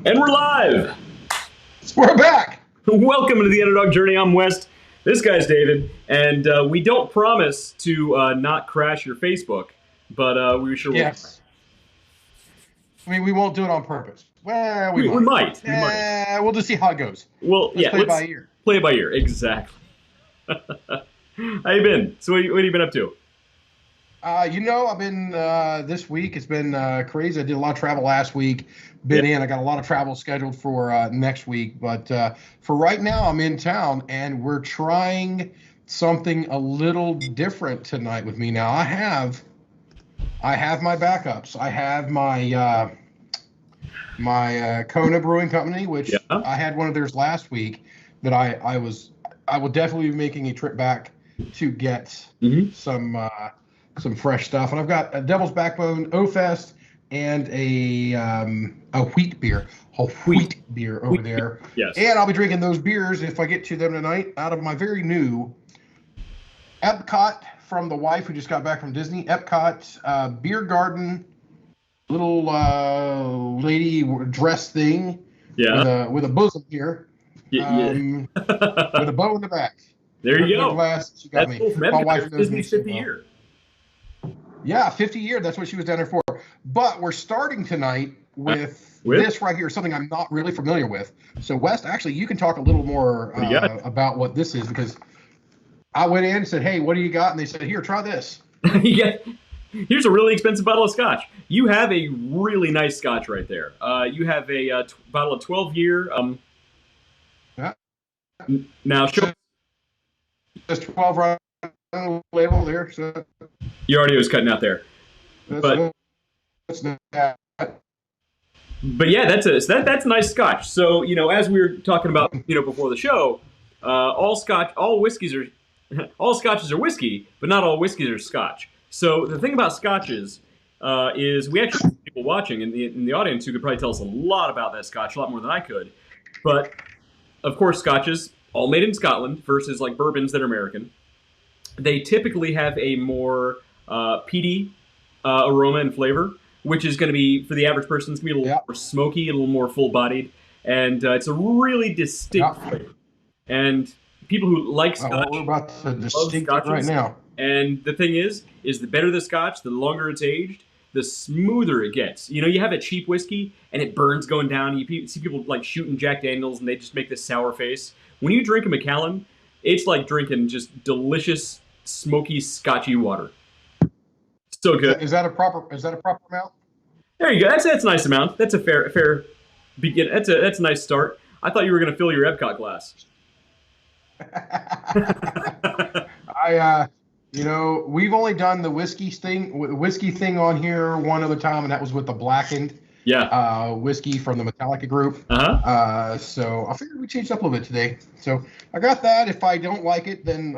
And we're live. We're back. Welcome to the Underdog Journey. I'm West. This guy's David, and we don't promise to not crash your Facebook, but we sure will. Yes. I mean, we won't do it on purpose. Well, we might. We might. We'll just see how it goes. Well, let's play it by ear. Play it by ear, exactly. How you been? So what have you been up to? I've been this week. It's been crazy. I did a lot of travel last week. I got a lot of travel scheduled for next week. But for right now, I'm in town, and we're trying something a little different tonight with me. Now, I have my backups. I have my Kona Brewing Company, which I had one of theirs last week. That I will definitely be making a trip back to get some fresh stuff. And I've got a Devil's Backbone O-Fest and a wheat beer, over there. Yes. And I'll be drinking those beers if I get to them tonight out of my very new Epcot from the wife who just got back from Disney. Epcot beer garden, little lady dress thing. Yeah. With a bosom here. With a bow in the back. There you go. Glass she got me. Cool. My wife Disney's 50 year. Yeah, 50 year. That's what she was down there for. But we're starting tonight with this right here, something I'm not really familiar with. So, West, actually, you can talk a little more about what this is, because I went in and said, hey, what do you got? And they said, here, try this. Here's a really expensive bottle of scotch. You have a really nice scotch right there. You have a bottle of 12-year. Now, show. There's 12 right on the label there. So your audio is cutting out there. But yeah, that's nice scotch. So, as we were talking about, before the show, all scotches are whiskey, but not all whiskeys are scotch. So the thing about scotches is we actually have people watching in the audience who could probably tell us a lot about that scotch, a lot more than I could. But of course, scotches all made in Scotland versus like bourbons that are American. They typically have a more peaty aroma and flavor, which is going to be, for the average person, it's going to be a little more smoky, a little more full-bodied, and it's a really distinct flavor. And people who like scotch, we're about to distinct it right now. And the thing is the better the scotch, the longer it's aged, the smoother it gets. You have a cheap whiskey, and it burns going down. You see people like shooting Jack Daniels, and they just make this sour face. When you drink a Macallan, it's like drinking just delicious, smoky, scotchy water. So good. Is that a proper amount? There you go. That's a nice amount. That's a fair begin. That's a nice start. I thought you were going to fill your Epcot glass. We've only done the whiskey thing on here one other time, and that was with the blackened whiskey from the Metallica group. So I figured we changed up a little bit today. So I got that. If I don't like it, then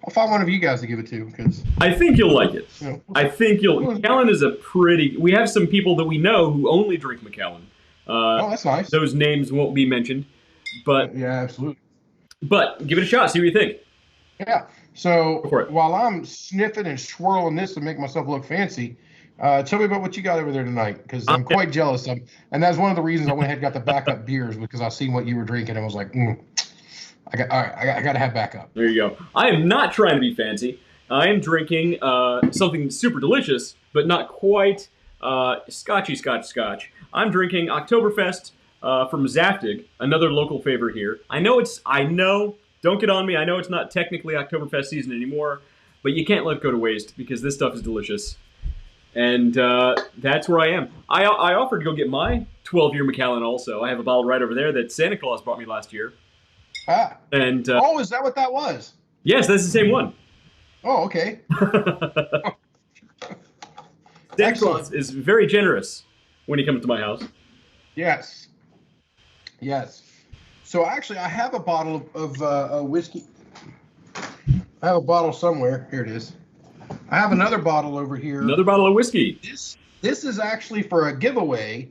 I'll find one of you guys to give it to, because I think you'll like it. I think Macallan is we have some people that we know who only drink Macallan. That's nice. Those names won't be mentioned, but yeah, absolutely. But give it a shot. See what you think. Yeah. So while I'm sniffing and swirling this to make myself look fancy, tell me about what you got over there tonight, because I'm quite jealous. And that's one of the reasons I went ahead and got the backup beers, because I seen what you were drinking and I was like, I got to have backup. There you go. I am not trying to be fancy. I am drinking something super delicious, but not quite scotchy scotch. I'm drinking Oktoberfest from Zaftig, another local favorite here. I know, don't get on me. I know it's not technically Oktoberfest season anymore, but you can't let it go to waste, because this stuff is delicious. And that's where I am. I offered to go get my 12-year Macallan also. I have a bottle right over there that Santa Claus bought me last year. And is that what that was? Yes, that's the same one. Oh, okay. Santa Claus is very generous when he comes to my house. Yes. So actually, I have a bottle of whiskey. I have a bottle somewhere. Here it is. I have another bottle over here. Another bottle of whiskey. This is actually for a giveaway.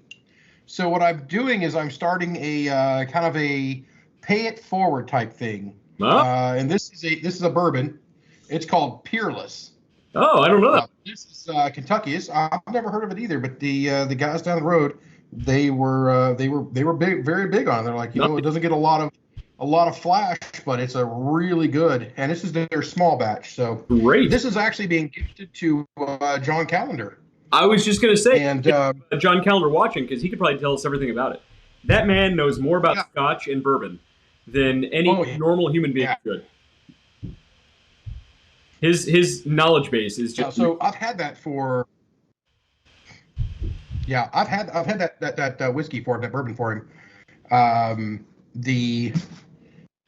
So what I'm doing is I'm starting a kind of a pay it forward type thing. And this is a bourbon. It's called Peerless. Oh, I don't know that. This is Kentucky. I've never heard of it either, but the guys down the road they were big, very big on it. They're like, No, it doesn't get a lot of flash, but it's a really good, and this is their small batch. So great. this is actually being gifted to John Calendar. I was just going to say, And John Callender watching, because he could probably tell us everything about it. That man knows more about yeah, Scotch and bourbon than oh any yeah, normal human being yeah, should. His knowledge base is yeah. just So I've had that for yeah, I've had that whiskey for him, that bourbon for him. The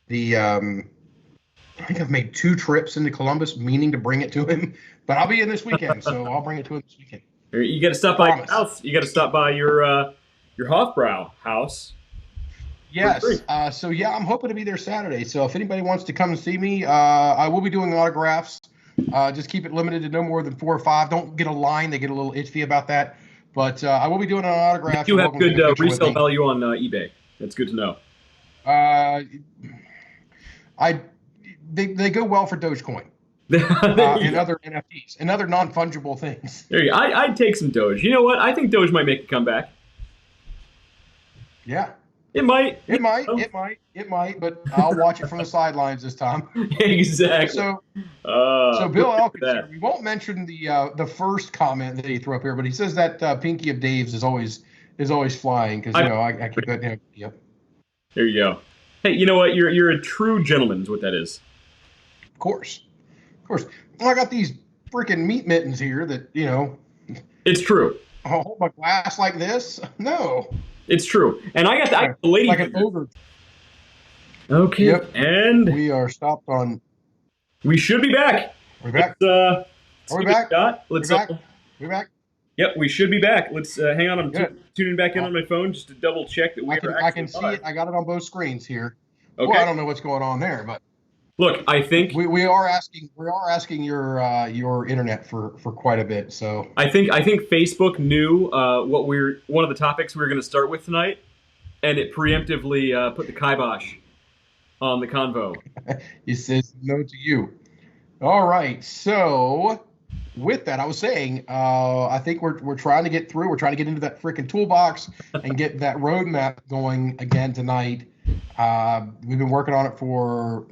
the I think I've made 2 trips into Columbus, meaning to bring it to him, but I'll be in this weekend, so I'll bring it to him this weekend. You got to stop by your Promise. house. You got to stop by your Hofbrau house. Yes. So yeah, I'm hoping to be there Saturday. So if anybody wants to come and see me, I will be doing autographs. Just keep it limited to no more than 4 or 5. Don't get a line; they get a little itchy about that. But I will be doing an autograph. You You're have welcome to good take a picture with resale me. value on eBay. That's good to know. Uh, I they go well for Dogecoin There you and go. other NFTs and other non-fungible things. There you go. I'd take some Doge. You know what? I think Doge might make a comeback. Yeah, It might. it might, know. it might, but I'll watch it from the sidelines this time. Exactly. So Bill Look at Elkins here. that. We won't mention the first comment that he threw up here, but he says that Pinky of Dave's is always flying because I keep that him. Yep, There you go. Hey, you know what? You're a true gentleman is what that is. of course, of course. Well, I got these freaking meat mittens here that It's true. I'll hold my glass like this. No, It's true. And I got the lady like an finger. ogre. Okay. Yep. And We are stopped on. we should be back. We're back. Let's Are we give it a back? shot. We're Let's back. We're back. Yep, we should be back. Let's hang on. I'm Good. tuning back in on my phone just to double check that we I can are I can actually see live. it. I got it on both screens here. Okay. Well, I don't know what's going on there, but Look, I think we are asking your internet for quite a bit. So I think Facebook knew one of the topics we were going to start with tonight, and it preemptively put the kibosh on the convo. he says no to you. All right. So with that, I was saying, I think we're trying to get through. We're trying to get into that freaking toolbox and get that roadmap going again tonight. We've been working on it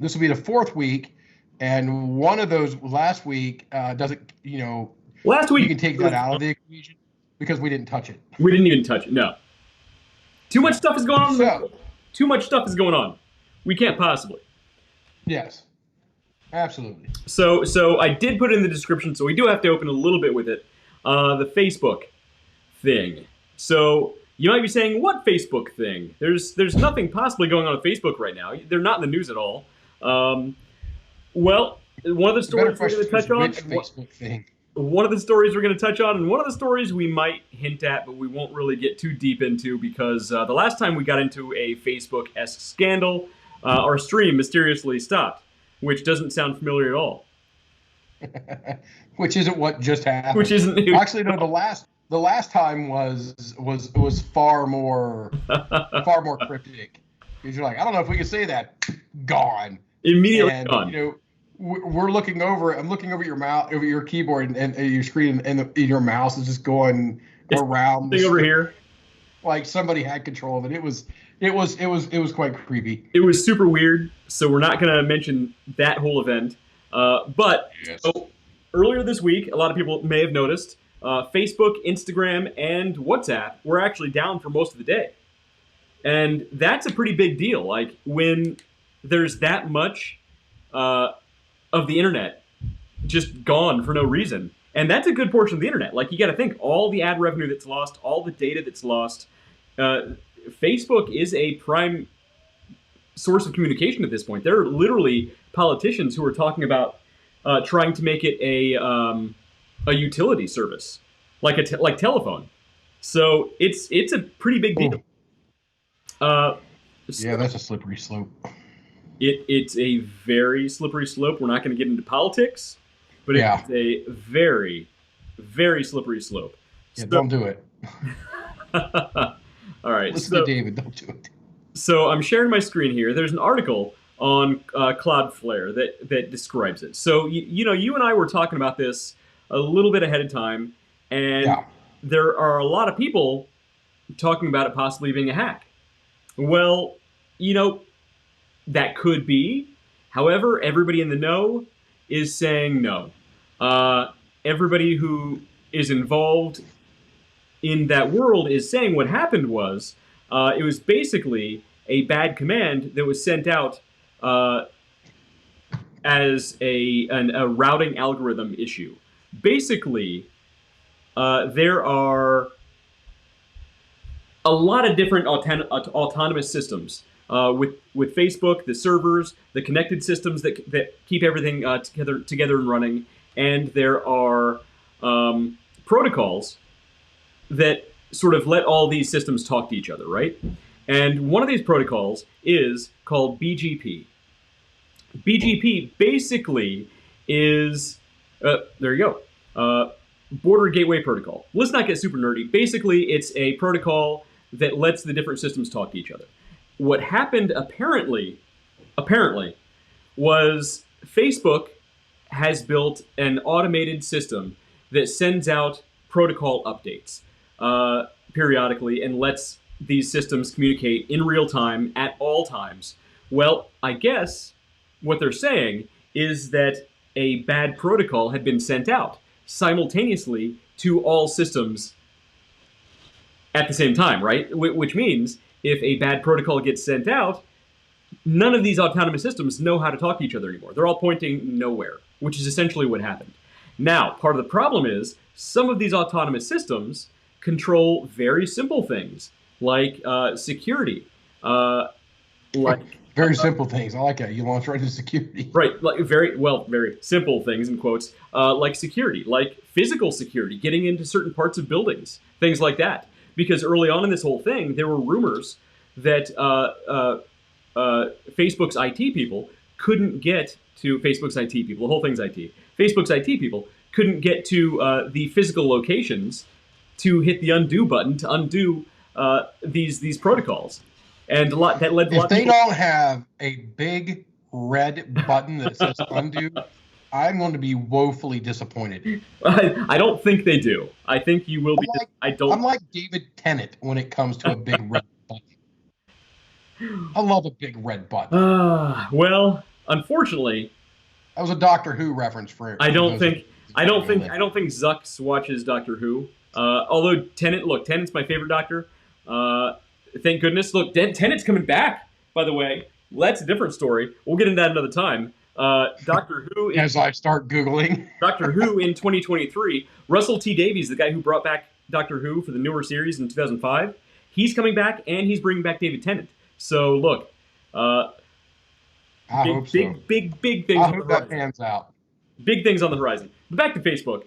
this will be the 4th week, and one of those last week doesn't. Last You week can take that out of the equation because we didn't touch it. we didn't even touch it. No, too much stuff is going on. So Too much stuff is going on. We can't possibly. yes, absolutely. So I did put it in the description, so we do have to open a little bit with it. The Facebook thing. So you might be saying, what Facebook thing? There's nothing possibly going on with Facebook right now. They're not in the news at all. Well, one of the stories we're going to touch on. Which Facebook thing? One of the stories we're going to touch on, and one of the stories we might hint at, but we won't really get too deep into because the last time we got into a Facebook-esque scandal, our stream mysteriously stopped, which doesn't sound familiar at all. Which isn't what just happened. Which isn't actually no. The last time was far more cryptic because you're like, I don't know if we can say that. Gone. Immediately And gone. we're looking over. I'm looking over your mouth, over your keyboard, and your screen, and your mouse is just going around. Thing over here. Like somebody had control of it. It was quite creepy. It was super weird. So we're not going to mention that whole event. But Yes. so, earlier this week, a lot of people may have noticed Facebook, Instagram, and WhatsApp were actually down for most of the day. And that's a pretty big deal. Like when there's that much of the internet just gone for no reason. And that's a good portion of the internet. Like you got to think all the ad revenue that's lost, all the data that's lost. Facebook is a prime source of communication at this point. There are literally politicians who are talking about trying to make it a utility service, like like telephone. So it's a pretty big deal. Yeah, that's a slippery slope. It's a very slippery slope. We're not going to get into politics, but Yeah. it's a very, very slippery slope. Yeah, So- don't do it. All right. Listen so, to David. Don't do it. So I'm sharing my screen here. There's an article on Cloudflare that describes it. So you and I were talking about this a little bit ahead of time, and Yeah. there are a lot of people talking about it possibly being a hack. Well, you know, that could be. However, everybody in the know is saying no. Uh, Everybody who is involved in that world is saying what happened was it was basically a bad command that was sent out uh, as a routing algorithm issue. Basically, there are a lot of different autonomous systems with Facebook, the servers, the connected systems that keep everything together and running, and there are protocols that sort of let all these systems talk to each other, right? And one of these protocols is called BGP. BGP basically is there you go. Border Gateway Protocol. Let's not get super nerdy. Basically, it's a protocol that lets the different systems talk to each other. What happened apparently, was Facebook has built an automated system that sends out protocol updates periodically and lets these systems communicate in real time at all times. Well, I guess what they're saying is that a bad protocol had been sent out simultaneously to all systems at the same time, right? Which means if a bad protocol gets sent out, none of these autonomous systems know how to talk to each other anymore. They're all pointing nowhere, which is essentially what happened. Now, part of the problem is some of these autonomous systems control very simple things like security, like Very simple things. I like that. You launch right into security. right, like very simple things in quotes, like security, like physical security, getting into certain parts of buildings, things like that. Because early on in this whole thing, there were rumors that Facebook's IT people couldn't get to Facebook's IT people. The whole thing's IT. Facebook's IT people couldn't get to the physical locations to hit the undo button to undo these protocols, and that led to a lot If of they people. don't have a big red button that says undo, I'm going to be woefully disappointed. I don't think they do. I think you will be. I I'm don't. like David Tennant when it comes to a big red button. I love a big red button. Well, unfortunately, That was a Doctor Who reference for. I for don't those think. of I don't you think. there. I don't think Zucks watches Doctor Who. Although Tennant's my favorite Doctor. Thank goodness. Look, Tennant's coming back. By the way, well, that's a different story. We'll get into that another time. Doctor Who. As I start Googling. Doctor Who in 2023. Russell T Davies, the guy who brought back Doctor Who for the newer series in 2005, he's coming back and he's bringing back David Tennant. So look, I hope so. big things I on the hope that horizon. pans out. Big things on the horizon. But back to Facebook.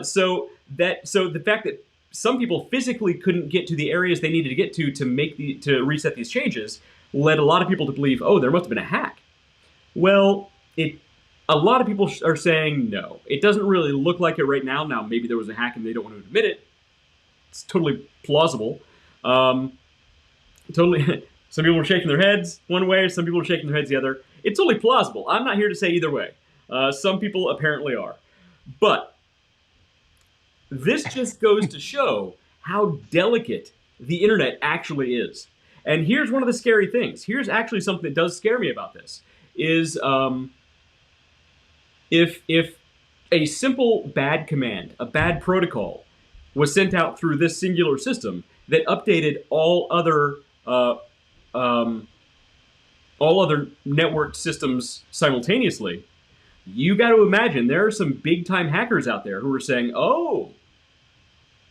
So the fact that some people physically couldn't get to the areas they needed to get to reset these changes led a lot of people to believe, oh, there must have been a hack. Well, a lot of people are saying no. It doesn't really look like it right now. Now, maybe there was a hack and they don't want to admit it. It's totally plausible. Totally. Some people are shaking their heads one way, some people are shaking their heads the other. It's totally plausible. I'm not here to say either way. Some people apparently are. But this just goes to show how delicate the internet actually is. And here's one of the scary things. Here's actually something that does scare me about this. Is if a simple bad command, a bad protocol, was sent out through this singular system that updated all other networked systems simultaneously, you got to imagine there are some big time hackers out there who are saying, "Oh,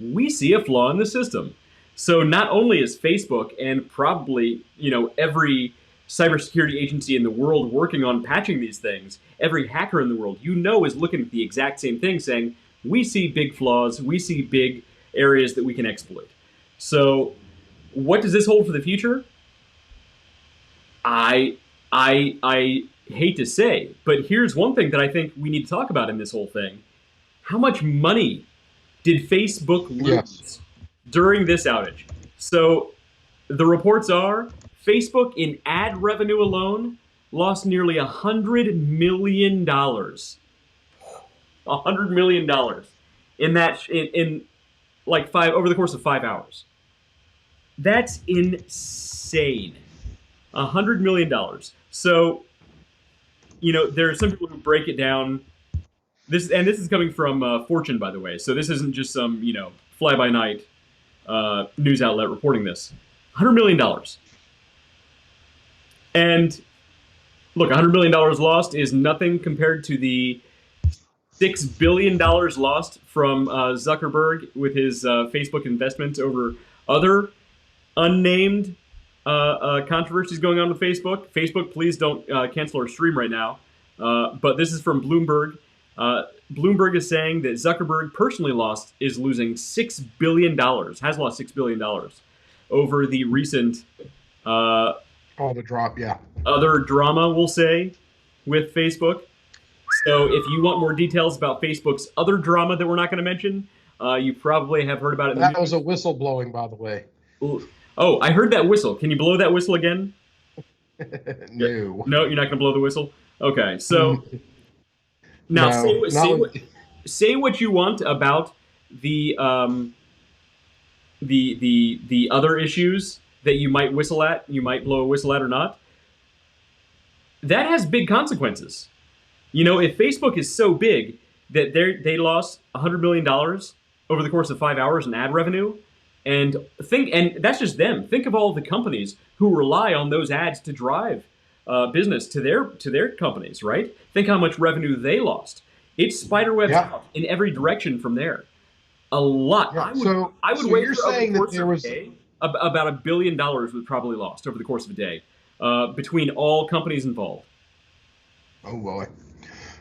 we see a flaw in the system." So not only is Facebook and probably every cybersecurity agency in the world working on patching these things, every hacker in the world is looking at the exact same thing, saying, "We see big flaws, we see big areas that we can exploit." So, what does this hold for the future? I hate to say, but here's one thing that I think we need to talk about in this whole thing. How much money did Facebook lose during this outage? So the reports are Facebook in ad revenue alone lost nearly $100 million. $100 million in like over the course of 5 hours. That's insane. $100 million. So, there are some people who break it down. This is coming from Fortune, by the way. So this isn't just some fly by night news outlet reporting this. $100 million. And look, $100 million lost is nothing compared to the $6 billion lost from Zuckerberg with his Facebook investments over other unnamed controversies going on with Facebook. Facebook, please don't cancel our stream right now. But this is from Bloomberg. Bloomberg is saying that Zuckerberg personally is losing $6 billion, has lost $6 billion over the recent the drop, yeah. other drama, we'll say, with Facebook. So if you want more details about Facebook's other drama that we're not going to mention, you probably have heard about it. That was a whistle blowing, by the way. Oh, I heard that whistle. Can you blow that whistle again? No. No, you're not going to blow the whistle? Okay, so now No, say what you want about the other issues that you might whistle at, you might blow a whistle at or not. That has big consequences. If Facebook is so big that they lost $100 million over the course of 5 hours in ad revenue, and that's just them. Think of all the companies who rely on those ads to drive business to their companies, right? Think how much revenue they lost. It spiderwebs out in every direction from there. A lot. Yeah. I would wait you're for saying that there was about $1 billion was probably lost over the course of a day between all companies involved. Oh boy.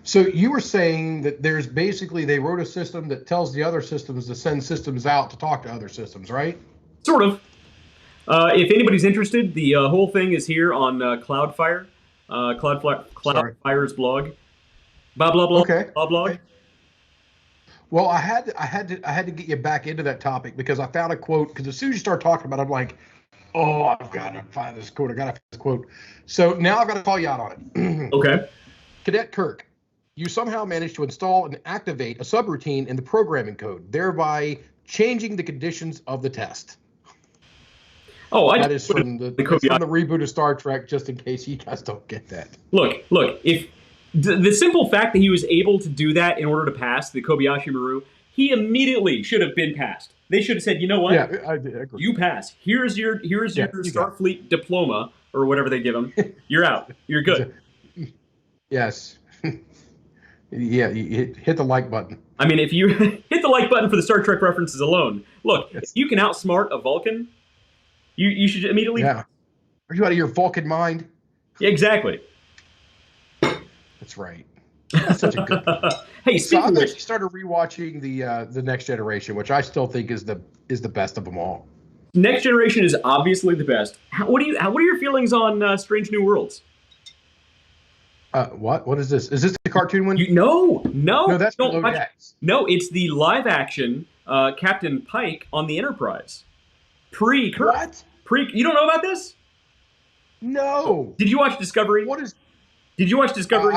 So you were saying that there's basically they wrote a system that tells the other systems to send systems out to talk to other systems, right? Sort of. If anybody's interested, the whole thing is here on Cloudflare, Cloudflare's blog. Blah blah blah. Okay. Blah blog. Okay. Well, I had to get you back into that topic because I found a quote. Because as soon as you start talking about it, I'm like, oh, I've got to find this quote. I got to find this quote. So now I've got to call you out on it. Okay. Cadet Kirk, you somehow managed to install and activate a subroutine in the programming code, thereby changing the conditions of the test. Oh, that is from the reboot of Star Trek, just in case you guys don't get that. Look, if the simple fact that he was able to do that in order to pass the Kobayashi Maru, he immediately should have been passed. They should have said, you know what? Yeah, I agree. You pass. Here's your Starfleet diploma or whatever they give him. You're out. You're good. Yes. Yeah, you hit the like button. I mean, if you hit the like button for the Star Trek references alone, look, if you can outsmart a Vulcan, you should immediately. Yeah. Are you out of your Vulcan mind? Yeah, exactly. That's right. That's such a good. Hey, so I've actually started rewatching the Next Generation, which I still think is the best of them all. Next Generation is obviously the best. What are your feelings on Strange New Worlds? What is this? Is this the cartoon one? No, that's Below Decks. No, it's the live action Captain Pike on the Enterprise. What? You don't know about this? No. Did you watch Discovery? Did you watch Discovery?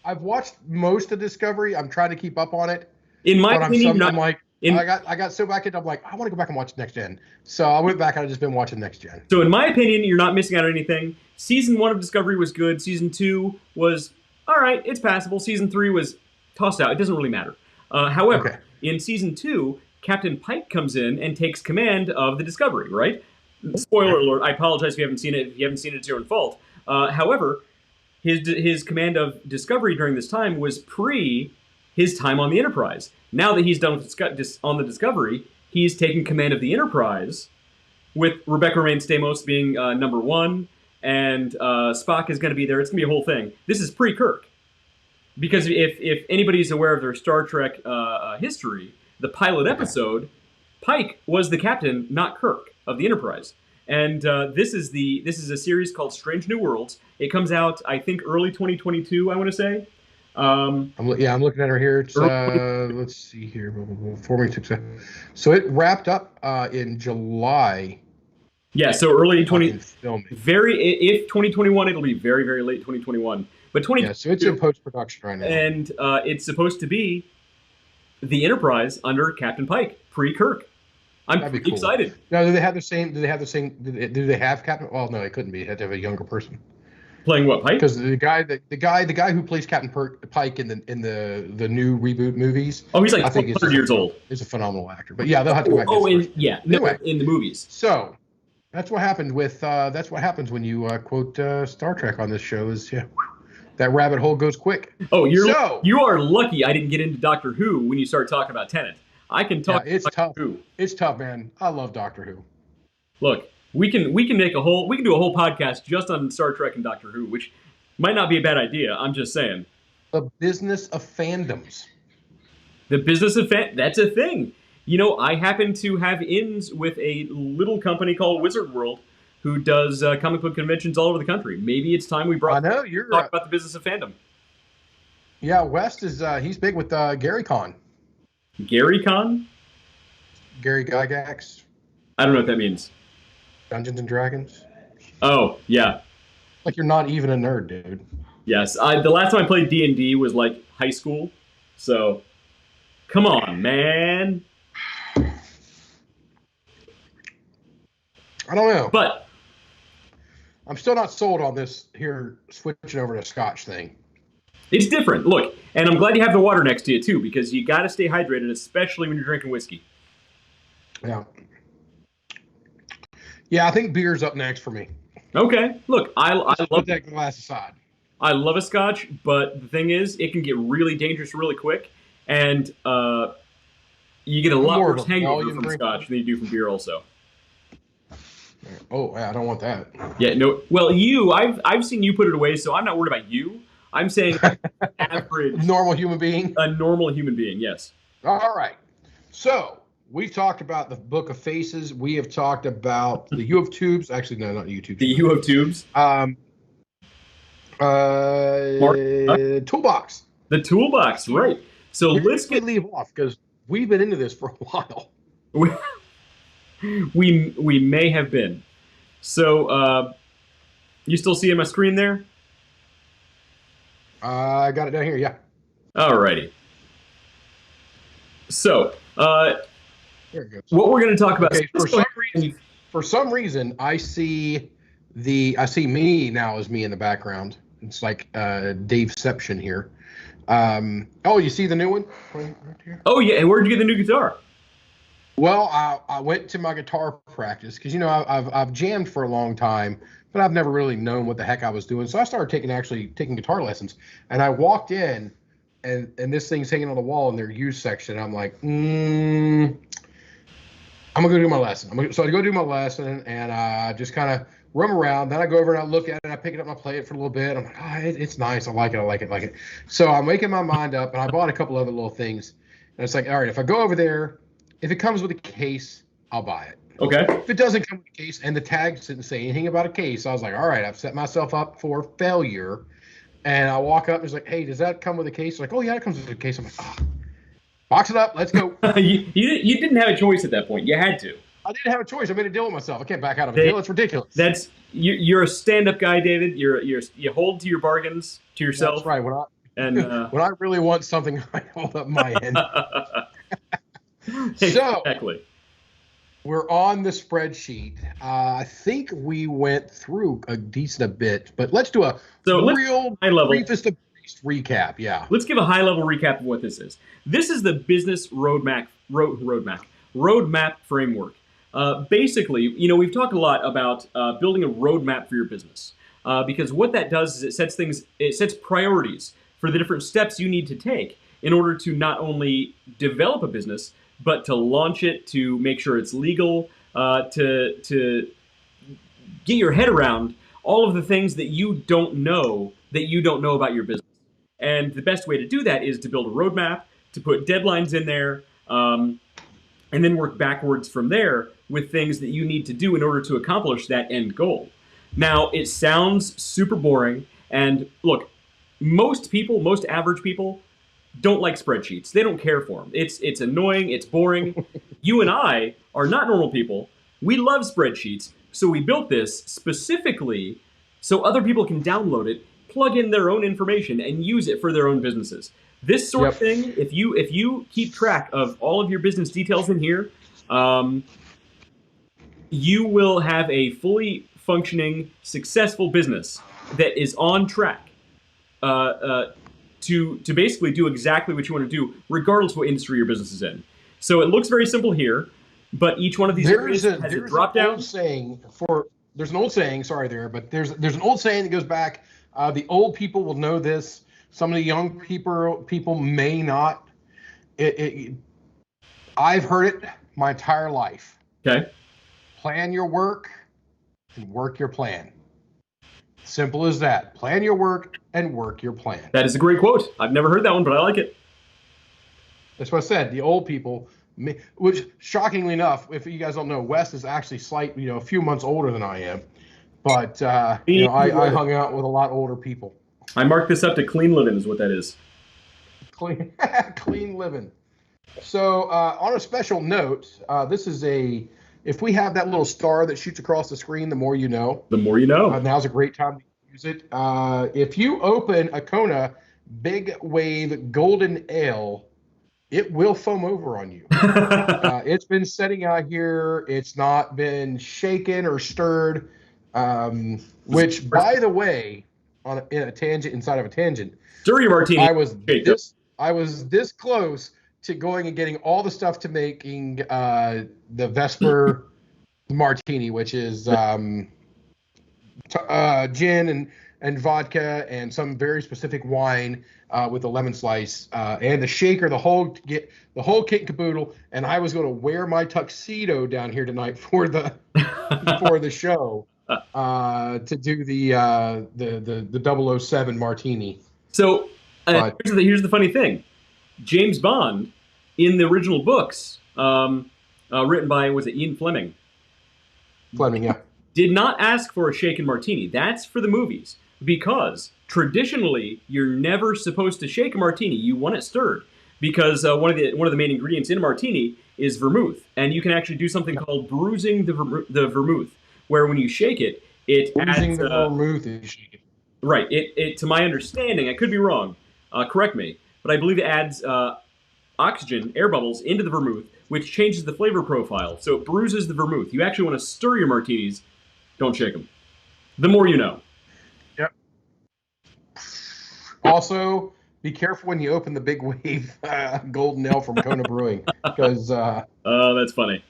I've watched most of Discovery. I'm trying to keep up on it. In my opinion, I got so back into. I'm like, I want to go back and watch Next Gen. So I went back and I've just been watching Next Gen. So in my opinion, you're not missing out on anything. Season 1 of Discovery was good. Season 2 was all right. It's passable. Season 3 was tossed out. It doesn't really matter. However, in Season 2, Captain Pike comes in and takes command of the Discovery, right? Spoiler alert, I apologize if you haven't seen it. If you haven't seen it, it's your own fault. However, his command of Discovery during this time was pre his time on the Enterprise. Now that he's done with on the Discovery, he's taking command of the Enterprise, with Rebecca Romijn Stamos being number 1, and Spock is going to be there. It's going to be a whole thing. This is pre-Kirk. Because if anybody's aware of their Star Trek history, the pilot episode, Pike was the captain, not Kirk, of the Enterprise. And this is a series called Strange New Worlds. It comes out, I think, early 2022, I want to say. I'm looking at her here. It's let's see here. 4 weeks. So it wrapped up in July. Yeah, so early 2021, it'll be very, very late 2021. But so it's in post-production right now. And it's supposed to be the Enterprise under Captain Pike, pre-Kirk. I'm That'd be pretty cool. excited. Now, do they have the same? Do they have the same? Do they have Captain? Well, no, it couldn't be. It had to have a younger person. Playing what, Pike? Because the guy who plays Captain Pike in the new reboot movies. Oh, he's like I think 100 years old. Is a phenomenal actor. But yeah, they'll have to go back. Anyway, in the movies. So that's what happened with. That's what happens when you quote Star Trek on this show. Is that rabbit hole goes quick. Oh, you are lucky I didn't get into Doctor Who when you start talking about Tenet. I can talk. Yeah, it's Doctor tough. Who. It's tough, man. I love Doctor Who. Look, we can do a whole podcast just on Star Trek and Doctor Who, which might not be a bad idea. I'm just saying. The business of fandoms. The business of that's a thing. You know, I happen to have ins with a little company called Wizard World, who does comic book conventions all over the country. Maybe it's time we talk about the business of fandom. Yeah, West is he's big with Gary Con. Gary Con? Gary Gygax. I don't know what that means. Dungeons and Dragons. Oh, yeah. Like you're not even a nerd, dude. Yes, the last time I played D&D was like high school, so come on, man. I don't know. But I'm still not sold on this here switching over to Scotch thing. It's different. Look, and I'm glad you have the water next to you too, because you got to stay hydrated, especially when you're drinking whiskey. Yeah. Yeah, I think beer's up next for me. Okay. Look, I love put that glass aside. I love a Scotch, but the thing is, it can get really dangerous really quick, and you get a lot worse hangover from Scotch than you do from beer, also. Oh, I don't want that. Yeah, no. Well, I've seen you put it away, so I'm not worried about you. I'm saying average normal human being. A normal human being, yes. All right. So we've talked about the Book of Faces. We have talked about the U of Tubes. Actually, no, not YouTube. The U of Tubes. Toolbox. The Toolbox, right? So let's leave off because we've been into this for a while. We may have been. So you still see my screen there? I got it down here, yeah. Alrighty. So, there it goes. What we're going to talk about. Okay, for some reason, I see me now as me in the background. It's like Daveception here. Oh, you see the new one right here? Oh yeah, and where'd you get the new guitar? Well, I went to my guitar practice because I've jammed for a long time, but I've never really known what the heck I was doing. So I started taking guitar lessons, and I walked in, and this thing's hanging on the wall in their use section. I'm like, I'm gonna go do my lesson. So I go do my lesson, and I just kind of roam around. Then I go over and I look at it. I pick it up and I play it for a little bit. I'm like, it's nice. I like it. So I'm making my mind up, and I bought a couple other little things. And it's like, all right, if I go over there, if it comes with a case, I'll buy it. Okay. If it doesn't come with a case and the tag didn't say anything about a case, I was like, all right, I've set myself up for failure. And I walk up and it's like, hey, does that come with a case? Like, oh yeah, it comes with a case. I'm like, box it up, let's go. you didn't have a choice at that point. You had to. I didn't have a choice. I made a deal with myself. I can't back out of a deal. It's ridiculous. You're a stand-up guy, David. You hold to your bargains to yourself. That's right. When I really want something, I hold up my end. So exactly. We're on the spreadsheet. I think we went through a decent bit, but let's do a real briefest of briefest recap. Yeah. Let's give a high-level recap of what this is. This is the business roadmap framework. Basically, we've talked a lot about building a roadmap for your business because what that does is it sets priorities for the different steps you need to take in order to not only develop a business, but to launch it, to make sure it's legal, to get your head around all of the things that you don't know about your business. And the best way to do that is to build a roadmap, to put deadlines in there, and then work backwards from there with things that you need to do in order to accomplish that end goal. Now, it sounds super boring, and look, most average people, don't like spreadsheets. They don't care for them. It's annoying. It's boring. You and I are not normal people. We love spreadsheets, so we built this specifically so other people can download it, plug in their own information, and use it for their own businesses. This sort of thing, if you keep track of all of your business details in here, you will have a fully functioning, successful business that is on track uh, uh, to basically do exactly what you want to do, regardless of what industry your business is in. So it looks very simple here, but each one of these There's areas a has a there's an drop old down. saying for there's an old saying, sorry there, but there's an old saying that goes back. The old people will know this. Some of the young people may not. It I've heard it my entire life. Okay, Plan your work and work your plan. Simple as that. Plan your work and work your plan. that is a great quote. I've never heard that one, but I like it. That's what I said. The old people, which shockingly enough, if you guys don't know, Wes is actually a few months older than I am. But I hung out with a lot older people. I marked this up to clean living is what that is. Clean, clean living. So on a special note, this is if we have that little star that shoots across the screen, the more you know. The more you know. Now's a great time to use it. If you open a Kona Big Wave Golden Ale, it will foam over on you. It's been sitting out here. It's not been shaken or stirred. Which, by the way, in a tangent inside of a tangent, Stir your martini. I was this close to going and getting all the stuff to making the Vesper martini, which is gin and vodka and some very specific wine with a lemon slice and the shaker, the whole kit and caboodle. And I was going to wear my tuxedo down here tonight for the show to do the 007 martini. So here's the funny thing. James Bond, in the original books, written by, was it Ian Fleming? Fleming, yeah. Did not ask for a shaken martini. That's for the movies. Because traditionally, you're never supposed to shake a martini. You want it stirred. Because one of the main ingredients in a martini is vermouth. And you can actually do something called bruising the vermouth, where when you shake it, it bruising adds... the vermouth is shaken. Right. It, to my understanding, I could be wrong, correct me, but I believe it adds oxygen, air bubbles, into the vermouth, which changes the flavor profile. So it bruises the vermouth. You actually want to stir your martinis. Don't shake them. The more you know. Yep. Also, be careful when you open the Big Wave Golden Ale from Kona Brewing, because that's funny.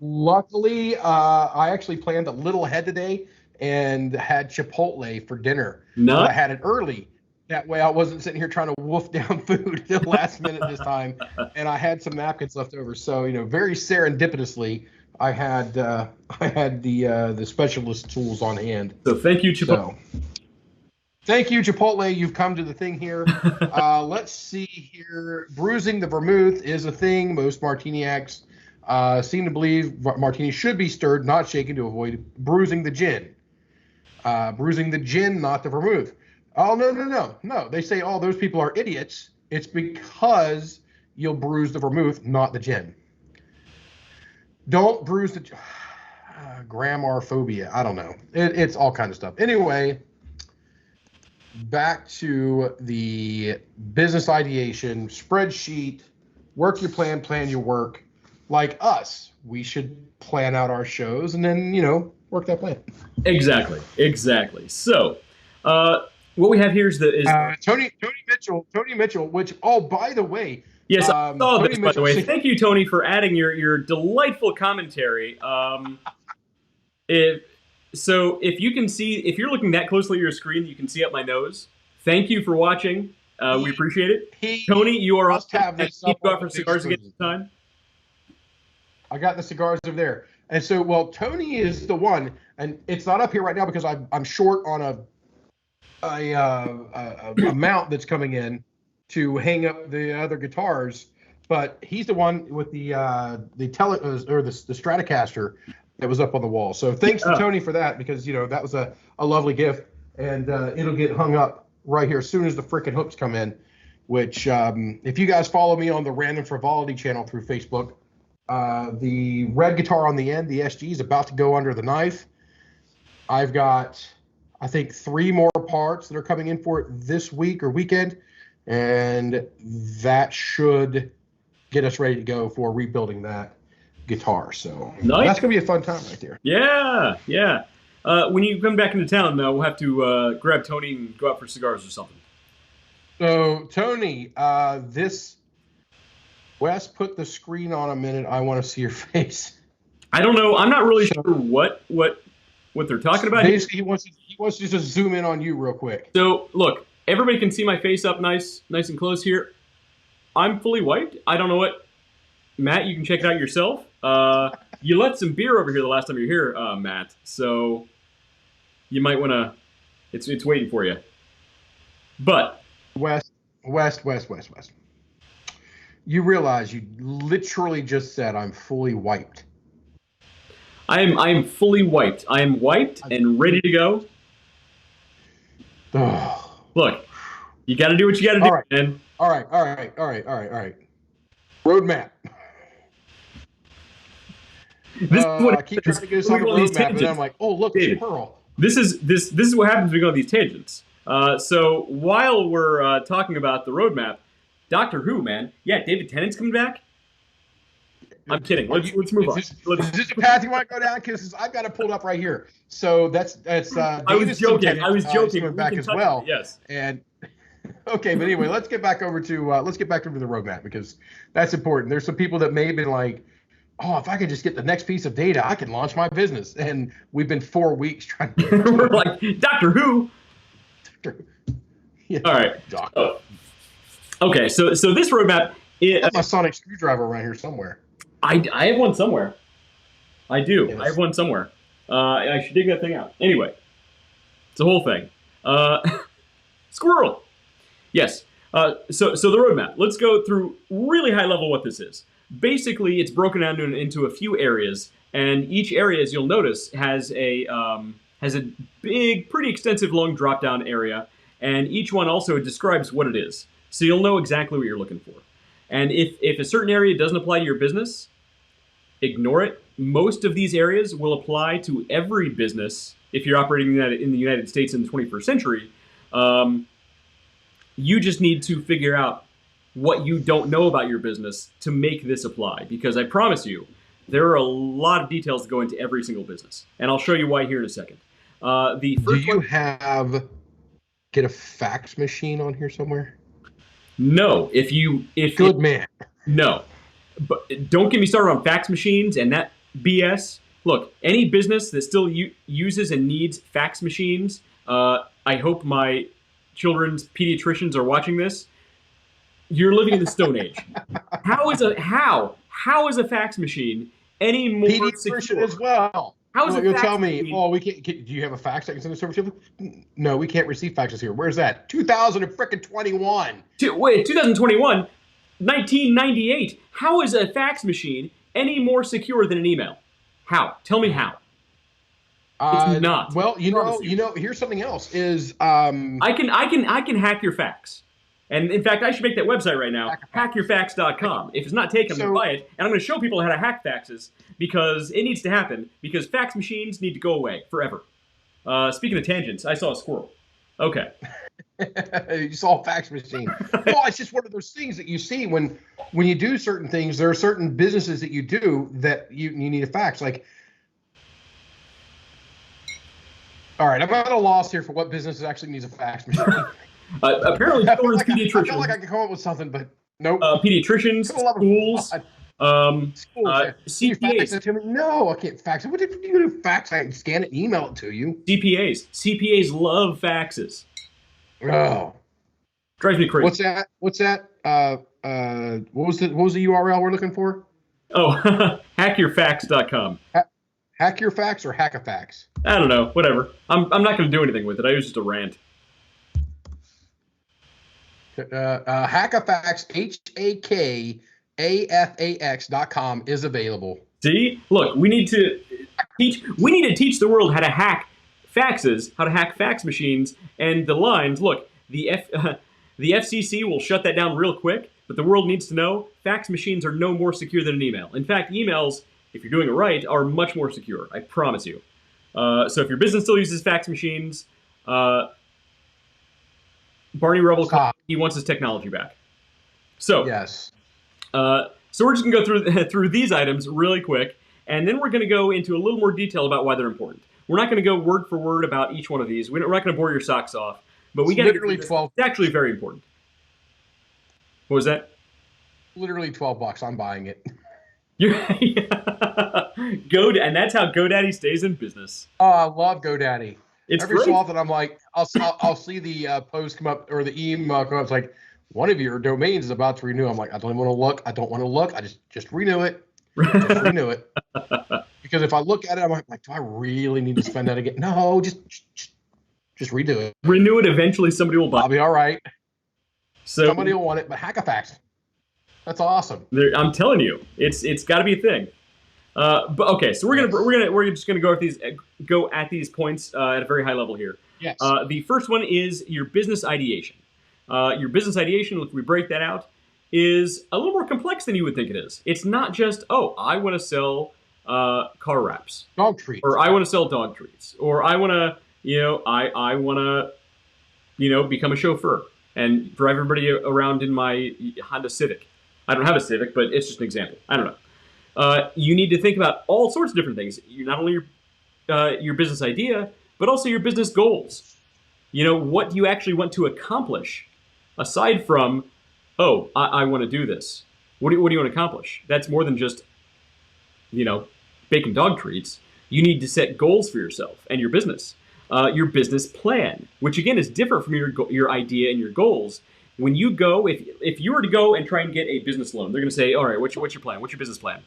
Luckily, I actually planned a little ahead today and had Chipotle for dinner. No. I had it early. That way I wasn't sitting here trying to wolf down food at the last minute this time. And I had some napkins left over. So, very serendipitously, I had the specialist tools on hand. So thank you, Chipotle. Thank you, Chipotle. You've come to the thing here. Let's see here. Bruising the vermouth is a thing. Most martiniacs seem to believe martinis should be stirred, not shaken, to avoid bruising the gin. Bruising the gin, not the vermouth. Oh, no. They say, those people are idiots. It's because you'll bruise the vermouth, not the gin. Don't bruise the grammar phobia. I don't know. It's all kind of stuff. Anyway, back to the business ideation, spreadsheet, work your plan your work. Like us, we should plan out our shows and then, work that plan. Exactly. So, what we have here is Tony Mitchell, which, by the way. Yes, I saw this, by the way. Thank you, Tony, for adding your delightful commentary. If you can see, if you're looking that closely at your screen, you can see up my nose. Thank you for watching. We appreciate it. Tony, you are off. Keep go out for cigars again this time. I got the cigars over there. And so, Tony is the one, and it's not up here right now because I'm short on a mount that's coming in to hang up the other guitars, but he's the one with the Stratocaster that was up on the wall. So thanks to Tony for that, because that was a lovely gift, and it'll get hung up right here as soon as the frickin' hooks come in. Which if you guys follow me on the Random Frivolity channel through Facebook, the red guitar on the end, the SG, is about to go under the knife. I've got, I think, 3 more parts that are coming in for it this week or weekend. And that should get us ready to go for rebuilding that. guitar. So Nice. that's gonna be a fun time right there. Yeah, yeah. When you come back into town, though, we'll have to grab Tony and go out for cigars or something. So Tony, this Wes, put the screen on a minute. I want to see your face. I don't know. I'm not really sure what they're talking about. Basically, he wants to just zoom in on you real quick. So look, everybody can see my face up nice and close here. I'm fully wiped. I don't know what. Matt, you can check it out yourself. You left some beer over here the last time you were here, Matt. So you might want to. It's waiting for you. But West. You realize you literally just said I'm fully wiped. I am fully wiped. I am wiped and ready to go. Look, you got to do what you got to do, right. man. All right. Roadmap. I keep trying to get us on the roadmap, and then I'm like, oh, look, it's Pearl. This is what happens when we go on these tangents. So while we're talking about the roadmap, Doctor Who, man, yeah, David Tennant's coming back. I'm kidding. Let's move on. Is this the path you want to go down? Because I've got it pulled up right here. So that's. I was joking. Coming back as well. Yes. And okay, but anyway, let's get back over to the roadmap because that's important. There's some people that may have been like, oh, if I could just get the next piece of data, I can launch my business. And we've been 4 weeks trying to. We're like, Doctor Who. Yeah. All right. Okay, so this roadmap. I have my sonic screwdriver around here somewhere. I have one somewhere. I do. Yes. I have one somewhere. I should dig that thing out. Anyway, it's the whole thing. Squirrel. Yes. So the roadmap. Let's go through really high level what this is. Basically, it's broken down into a few areas, and each area, as you'll notice, has a big, pretty extensive, long drop-down area, and each one also describes what it is. So you'll know exactly what you're looking for. And if a certain area doesn't apply to your business, ignore it. Most of these areas will apply to every business if you're operating in the United States in the 21st century. You just need to figure out what you don't know about your business to make this apply. Because I promise you, there are a lot of details that go into every single business. And I'll show you why here in a second. The first Do you get a fax machine on here somewhere? No. Man. No. But don't get me started on fax machines and that BS. Look, any business that still uses and needs fax machines, I hope my children's pediatricians are watching this. You're living in the Stone Age. How is a fax machine any more pediatrician secure? As well. How is you'll tell me, oh, we can't. Do you have a fax that can send a service? No, we can't receive faxes here. Where's that? 2021. Wait, 2021, 1998. How is a fax machine any more secure than an email? How? Tell me how. It's not. Well, you know. Here's something else. Is I can hack your fax. And in fact, I should make that website right now, hackyourfax.com. If it's not taken, I'm going to buy it. And I'm going to show people how to hack faxes because it needs to happen because fax machines need to go away forever. Speaking of tangents, I saw a squirrel. Okay. You saw a fax machine. Well, it's just one of those things that you see when you do certain things. There are certain businesses that you do that you need a fax. Like, all right, I'm at a loss here for what business actually needs a fax machine. Apparently, children's pediatricians. I feel like I could come up with something, but nope. Pediatricians, schools, CPAs. No, I can't fax it. What if you do fax? I can scan it and email it to you. CPAs love faxes. Oh, drives me crazy. What's that? What was the URL we're looking for? Oh, hackyourfax.com. Hack your fax or hack a fax? I don't know. Whatever. I'm not going to do anything with it. I was just a rant. Hackafax, HAKAFAX.com is available. See, look, we need to teach the world how to hack faxes, how to hack fax machines, and the lines. Look, the FCC will shut that down real quick, but the world needs to know fax machines are no more secure than an email. In fact, emails, if you're doing it right, are much more secure. I promise you. So if your business still uses fax machines, Barney Rubble, he wants his technology back. So yes, So we're just gonna go through through these items really quick, and then we're gonna go into a little more detail about why they're important. We're not gonna go word for word about each one of these. We're not gonna bore your socks off, but we It's got to get through literally this. 12. It's actually very important. What was that? Literally $12. I'm buying it. You're and that's how GoDaddy stays in business. Oh, I love GoDaddy. It's Every great. so often, I'm like, I'll see the post come up or the email come up. It's like, one of your domains is about to renew. I'm like, I don't want to look. I don't want to look. I just renew it. Just renew it. Because if I look at it, I'm like, do I really need to spend that again? No, just redo it. Renew it. Eventually, somebody will buy. I'll be all right. So somebody will want it, but Hackafax. That's awesome. I'm telling you, it's got to be a thing. But okay, so we're just gonna go at these points at a very high level here. Yes. The first one is your business ideation. Your business ideation, if we break that out, is a little more complex than you would think it is. It's not just, oh, I want to sell car wraps, dog treats, or I want to sell dog treats, or I want to, I want to, become a chauffeur and drive everybody around in my Honda Civic. I don't have a Civic, but it's just an example. I don't know. You need to think about all sorts of different things. Not only your business idea, but also your business goals. What do you actually want to accomplish, aside from, oh, I want to do this. What do you want to accomplish? That's more than just, baking dog treats. You need to set goals for yourself and your business. Your business plan, which again is different from your idea and your goals. When you go, if you were to go and try and get a business loan, they're going to say, all right, what's your plan? What's your business plan?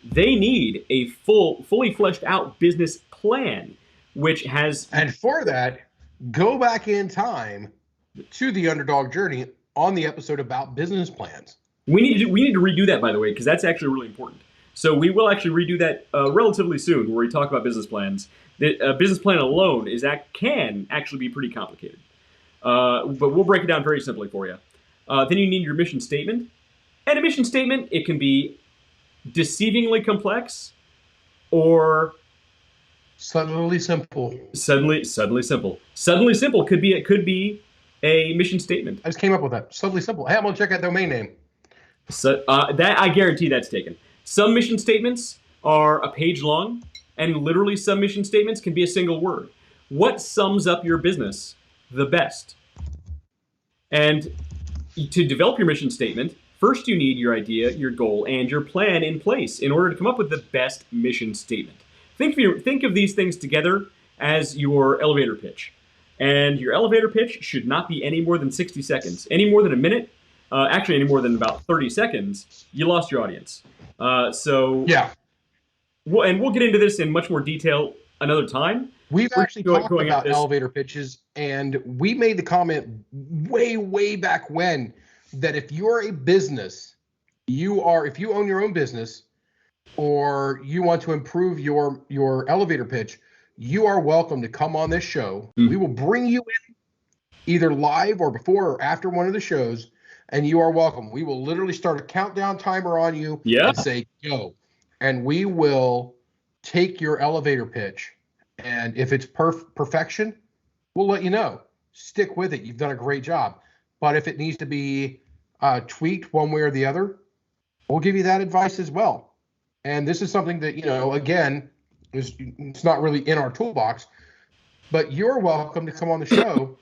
They need a fully fleshed out business plan, which has... And for that, go back in time to the Underdog Journey on the episode about business plans. We need to redo that, by the way, because that's actually really important. So we will actually redo that relatively soon, where we talk about business plans. A business plan alone can actually be pretty complicated. But we'll break it down very simply for you. Then you need your mission statement. And a mission statement, it can be deceivingly complex or subtly simple. Suddenly simple. Suddenly simple could be a mission statement. I just came up with that. Subtly simple. Hey, I'm gonna check that domain name. So that I guarantee that's taken. Some mission statements are a page long, and literally some mission statements can be a single word. What sums up your business the best? And to develop your mission statement, first you need your idea, your goal, and your plan in place in order to come up with the best mission statement. Think of these things together as your elevator pitch. And your elevator pitch should not be any more than 60 seconds. Any more than a minute, actually any more than about 30 seconds, you lost your audience. Yeah. We'll get into this in much more detail another time. We've actually talked about elevator pitches, and we made the comment way back when that if you're a business, if you own your own business, or you want to improve your elevator pitch, you are welcome to come on this show. Mm. We will bring you in either live or before or after one of the shows, and you are welcome. We will literally start a countdown timer on you and say, go. And we will take your elevator pitch, and if it's perfection, we'll let you know. Stick with it. You've done a great job. But if it needs to be tweaked one way or the other, we'll give you that advice as well. And this is something that, again, it's not really in our toolbox, but you're welcome to come on the show.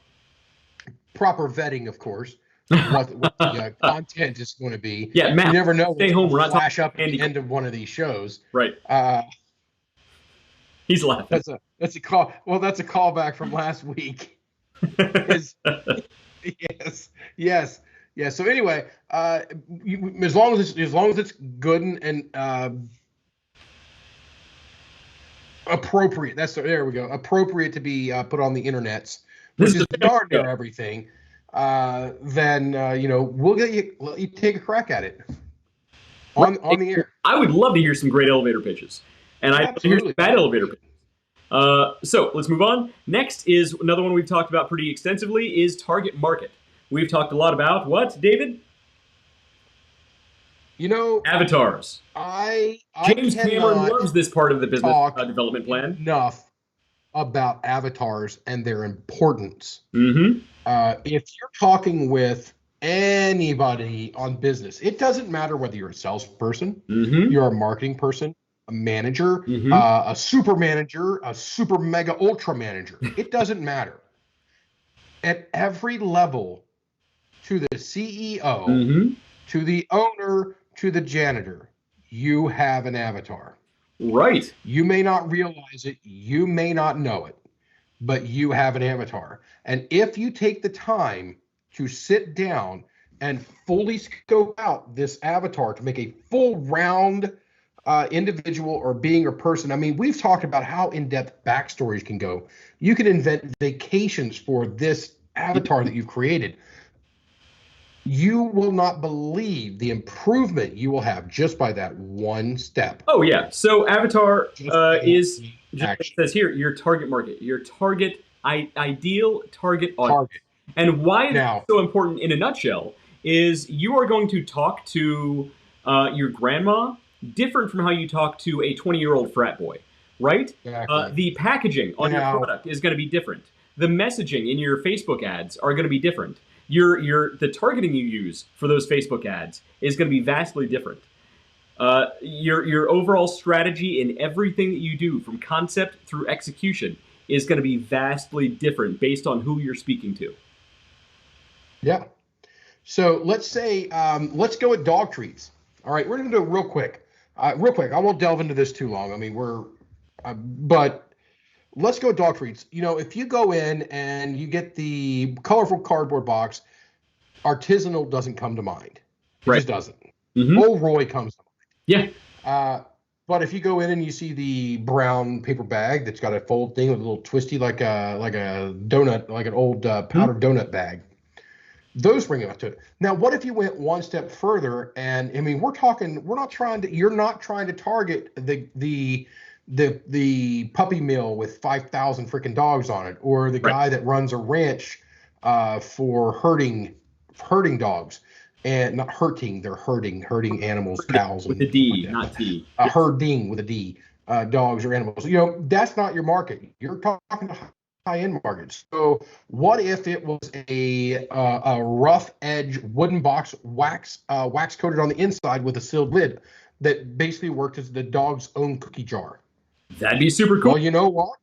Proper vetting, of course, what the content is going to be. Yeah, Matt, you never know. Stay home. We're not flash up at the end of one of these shows. Right. He's laughing. That's a call. Well, that's a callback from last week. Yes. So anyway, as long as it's good and appropriate. There we go. Appropriate to be put on the internets, which is darn near everything. Then we'll let you take a crack at it on the air. I would love to hear some great elevator pitches, and I'd love to hear some bad elevator pitches. So let's move on. Next is another one we've talked about pretty extensively is target market. We've talked a lot about what, David? James Avatars. Cameron loves this part of the business development plan. Enough about avatars and their importance. Mm-hmm. If you're talking with anybody on business. It doesn't matter whether you're a salesperson, Mm-hmm. you're a marketing person, a manager, Mm-hmm. a super manager, a super mega ultra manager. It doesn't matter. At every level, to the CEO, Mm-hmm. to the owner, to the janitor, you have an avatar. Right. You may not realize it, you may not know it, but you have an avatar. And if you take the time to sit down and fully scope out this avatar to make a full round individual or being or person, I mean, we've talked about how in-depth backstories can go. You can invent vacations for this avatar that you've created. You will not believe the improvement you will have just by that one step. Oh yeah. So Avatar Just by that is just like it action. says here your target market, your target ideal target audience. Target. And why this is Now, so important in a nutshell is you are going to talk to your grandma different from how you talk to a 20-year-old frat boy, right? exactly. The packaging on your Now, product is going to be different. The messaging in your Facebook ads are going to be different. The targeting you use for those Facebook ads is going to be vastly different. Your overall strategy in everything that you do, from concept through execution, is going to be vastly different based on who you're speaking to. yeah. So let's say, let's go with dog treats. All right, we're gonna do it real quick. Real quick. I won't delve into this too long. I mean, but let's go with dog treats. You know, if you go in and you get the colorful cardboard box, artisanal doesn't come to mind. It Right. just doesn't. Mm-hmm. Old Roy comes to Yeah. mind. But if you go in and you see the brown paper bag that's got a fold thing with a little twisty, like a donut, like an old Mhm. powdered donut bag, those bring it up to it. Now, what if you went one step further? And I mean, you're not trying to target the puppy mill with 5,000 freaking dogs on it, or the Right. guy that runs a ranch for herding dogs, and not hurting, they're herding animals, cows With a and stuff like D, that. not T. Herding with a D, dogs or animals. You know, that's not your market. You're talking to high-end markets. So what if it was a rough edge wooden box, wax coated on the inside with a sealed lid that basically worked as the dog's own cookie jar? That'd be super cool. Well, you know what?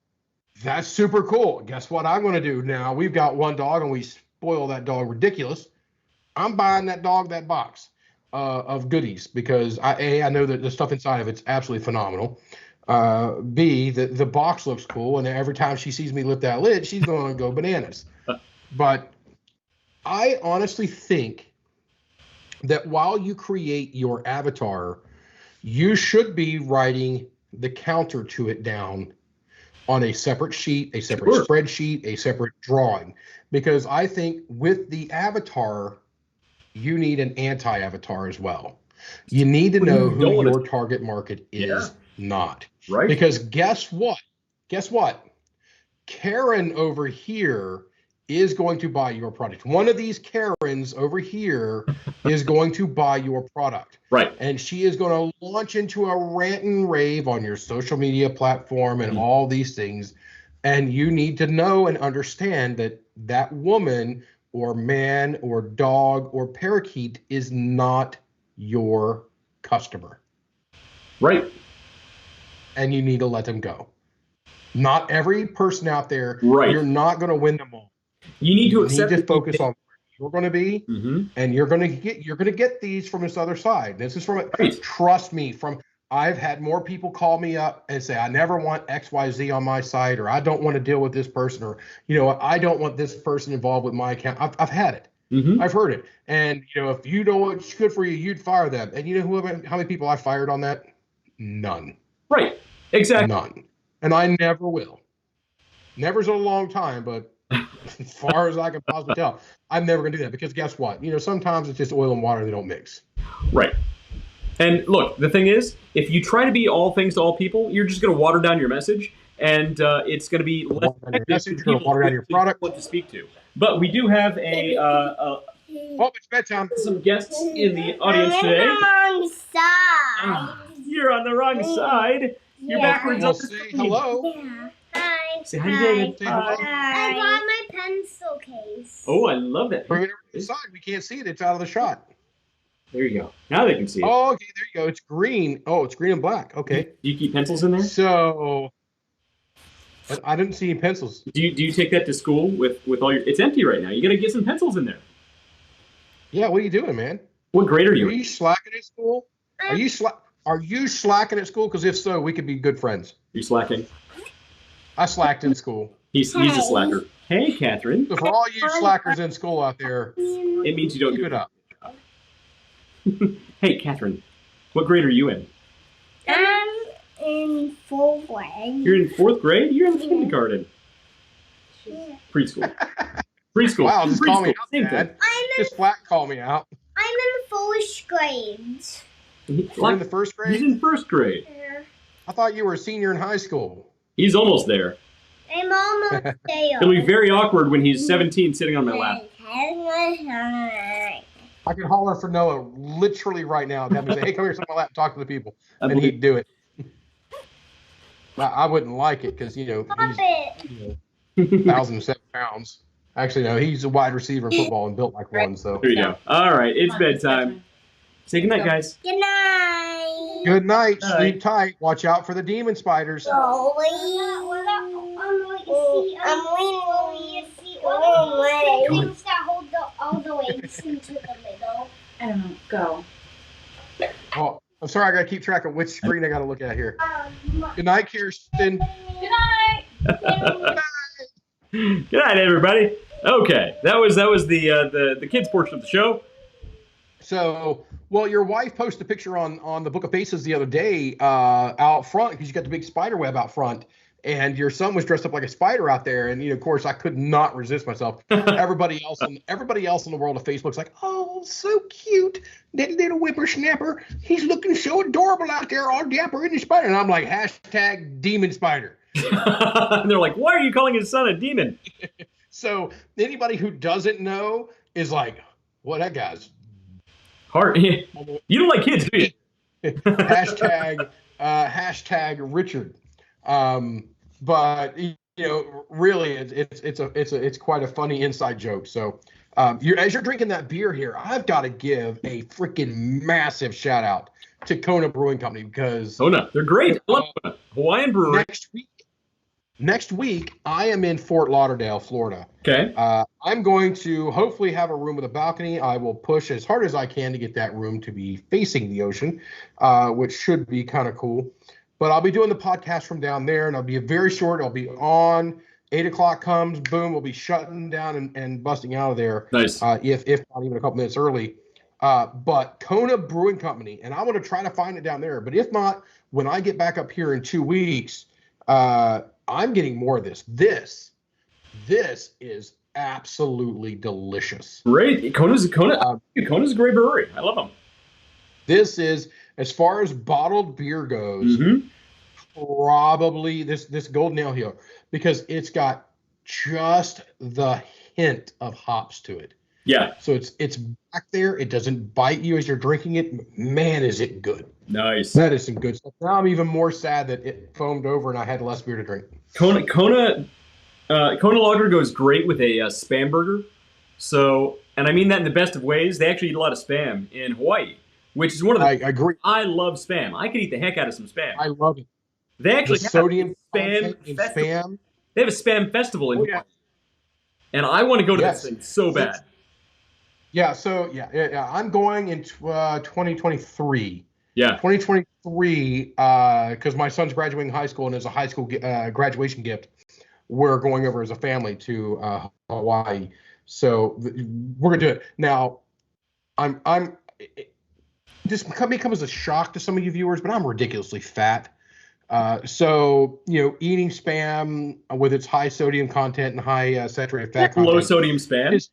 That's super cool. Guess what I'm going to do now? We've got one dog and we spoil that dog ridiculous. I'm buying that dog that box of goodies because I know that the stuff inside of it's absolutely phenomenal. B, the box looks cool, and every time she sees me lift that lid, she's going to go bananas. But I honestly think that while you create your avatar, you should be writing the counter to it down on a separate sheet, a separate Sure. spreadsheet, a separate drawing. Because I think with the avatar, you need an anti-avatar as well. You need to know who Don't wanna- your target market is not. Right. Because guess what? Guess what? Karen over here is going to buy your product. One of these Karens over here is going to buy your product. Right. And she is going to launch into a rant and rave on your social media platform and all these things. And you need to know and understand that that woman or man or dog or parakeet is not your customer. Right. And you need to let them go. Not every person out there, Right. you're not going to win them all. You need to You accept need to that focus on where you're going to be, Mhm. and you're going to get these from this other side. This is from it. Right. Trust me. I've had more people call me up and say, I never want XYZ on my site, or I don't want to deal with this person, or I don't want this person involved with my account. I've had it. Mhm. I've heard it. And if you know what's good for you, you'd fire them. And you know how many people I fired on that? None. Right. Exactly. None. And I never will. Never's a long time, but as far as I can possibly tell, I'm never going to do that because guess what? Sometimes it's just oil and water, they don't mix. Right. And look, the thing is, if you try to be all things to all people, you're just going to water down your message, and it's going to be less effective You're going to water down your product. Want to speak to. But we do have Oh, it's bedtime. some guests in the audience today. Wrong side. You're on the wrong side. You're backwards Well, up the say screen. hello. Yeah. Hi. Say hi to David. Say hello. I brought my pencil case. Oh, I love that. Bring it over to the side. We can't see it. It's out of the shot. There you go. Now they can see it. Oh, okay. There you go. It's green. Oh, it's green and black. Okay. Do you keep pencils in there? So, but I didn't see any pencils. Do you take that to school with all your? It's empty right now. You got to get some pencils in there. Yeah. What are you doing, man? What grade are Are you? you slacking at school? Are you slacking at school? Because if so, we could be good friends. You slacking? I slacked in school. He's a slacker. Hey, Catherine. So for all you slackers in school out there, It means you don't keep it up. Hey, Catherine. What grade are you in? I'm in 4th grade. You're in 4th grade. You're in kindergarten. Preschool. Preschool. Wow, just call me Preschool. out, Same Dad. Just flat call me out. I'm in 1st grade. thing. You're in the first He's grade? in 1st grade. I thought you were a senior in high school. He's almost there. I'm almost there. It'll be very awkward when he's 17 sitting on my lap. I could holler for Noah literally right now and have him say, hey, come here, sit on my lap, talk to the people. I And believe- he'd do it. I wouldn't like it because, he's Stop it. 1,007 pounds. Actually, no, he's a wide receiver in football and built like one. So There you go. All right, it's bedtime. Say goodnight, guys. Good night. good night. All Sleep right. tight. Watch out for the demon spiders. Things that hold all the weights into the middle. I don't know. Go. Oh, I'm sorry. I got to keep track of which screen I got to look at here. Good night, Kirsten. Good night. Good night, everybody. Okay, that was the kids portion of the show. So, well, your wife posted a picture on the Book of Faces the other day out front because you got the big spider web out front, and your son was dressed up like a spider out there. And of course, I could not resist myself. Everybody else in the world of Facebook's like, oh, so cute, that little whippersnapper. He's looking so adorable out there, all dapper in the spider. And I'm like, hashtag demon spider. And they're like, why are you calling his son a demon? So anybody who doesn't know is like, well, that guy's Heart. You don't like kids, do you? hashtag Richard. But really, it's quite a funny inside joke. So, as you're drinking that beer here, I've got to give a freaking massive shout out to Kona Brewing Company because Kona, they're great. I love Kona. Hawaiian brewery. next week I am in Fort Lauderdale, Florida. Okay. I'm going to hopefully have a room with a balcony. I will push as hard as I can to get that room to be facing the ocean, which should be kind of cool. But I'll be doing the podcast from down there, and I'll be very short. I'll be on. 8 o'clock comes, boom, we'll be shutting down and busting out of there. Nice. If not even a couple minutes early. But Kona Brewing Company, and I want to try to find it down there. But if not, when I get back up here in 2 weeks, I'm getting more of this. This is absolutely delicious. Great. Kona's a great brewery. I love them. This is, as far as bottled beer goes, probably this golden ale here, because it's got just the hint of hops to it. Yeah. So it's back there. It doesn't bite you as you're drinking it. Man, is it good. Nice. That is some good stuff. Now I'm even more sad that it foamed over and I had less beer to drink. Kona Lager goes great with a Spam burger. So, and I mean that in the best of ways. They actually eat a lot of Spam in Hawaii, which is one of the. I agree. I love Spam. I could eat the heck out of some Spam. I love it. They actually The have sodium a Spam content in festival. Spam. They have a Spam festival in Oh, Hawaii. And I want to go to Yes. this thing so bad. Yeah. So yeah. I'm going in 2023. Yeah. 2023, because my son's graduating high school, and as a high school graduation gift, we're going over as a family to Hawaii. So we're gonna do it. Now, this may come as a shock to some of you viewers, but I'm ridiculously fat. So eating Spam with its high sodium content and high saturated fat content, Low sodium Spam. is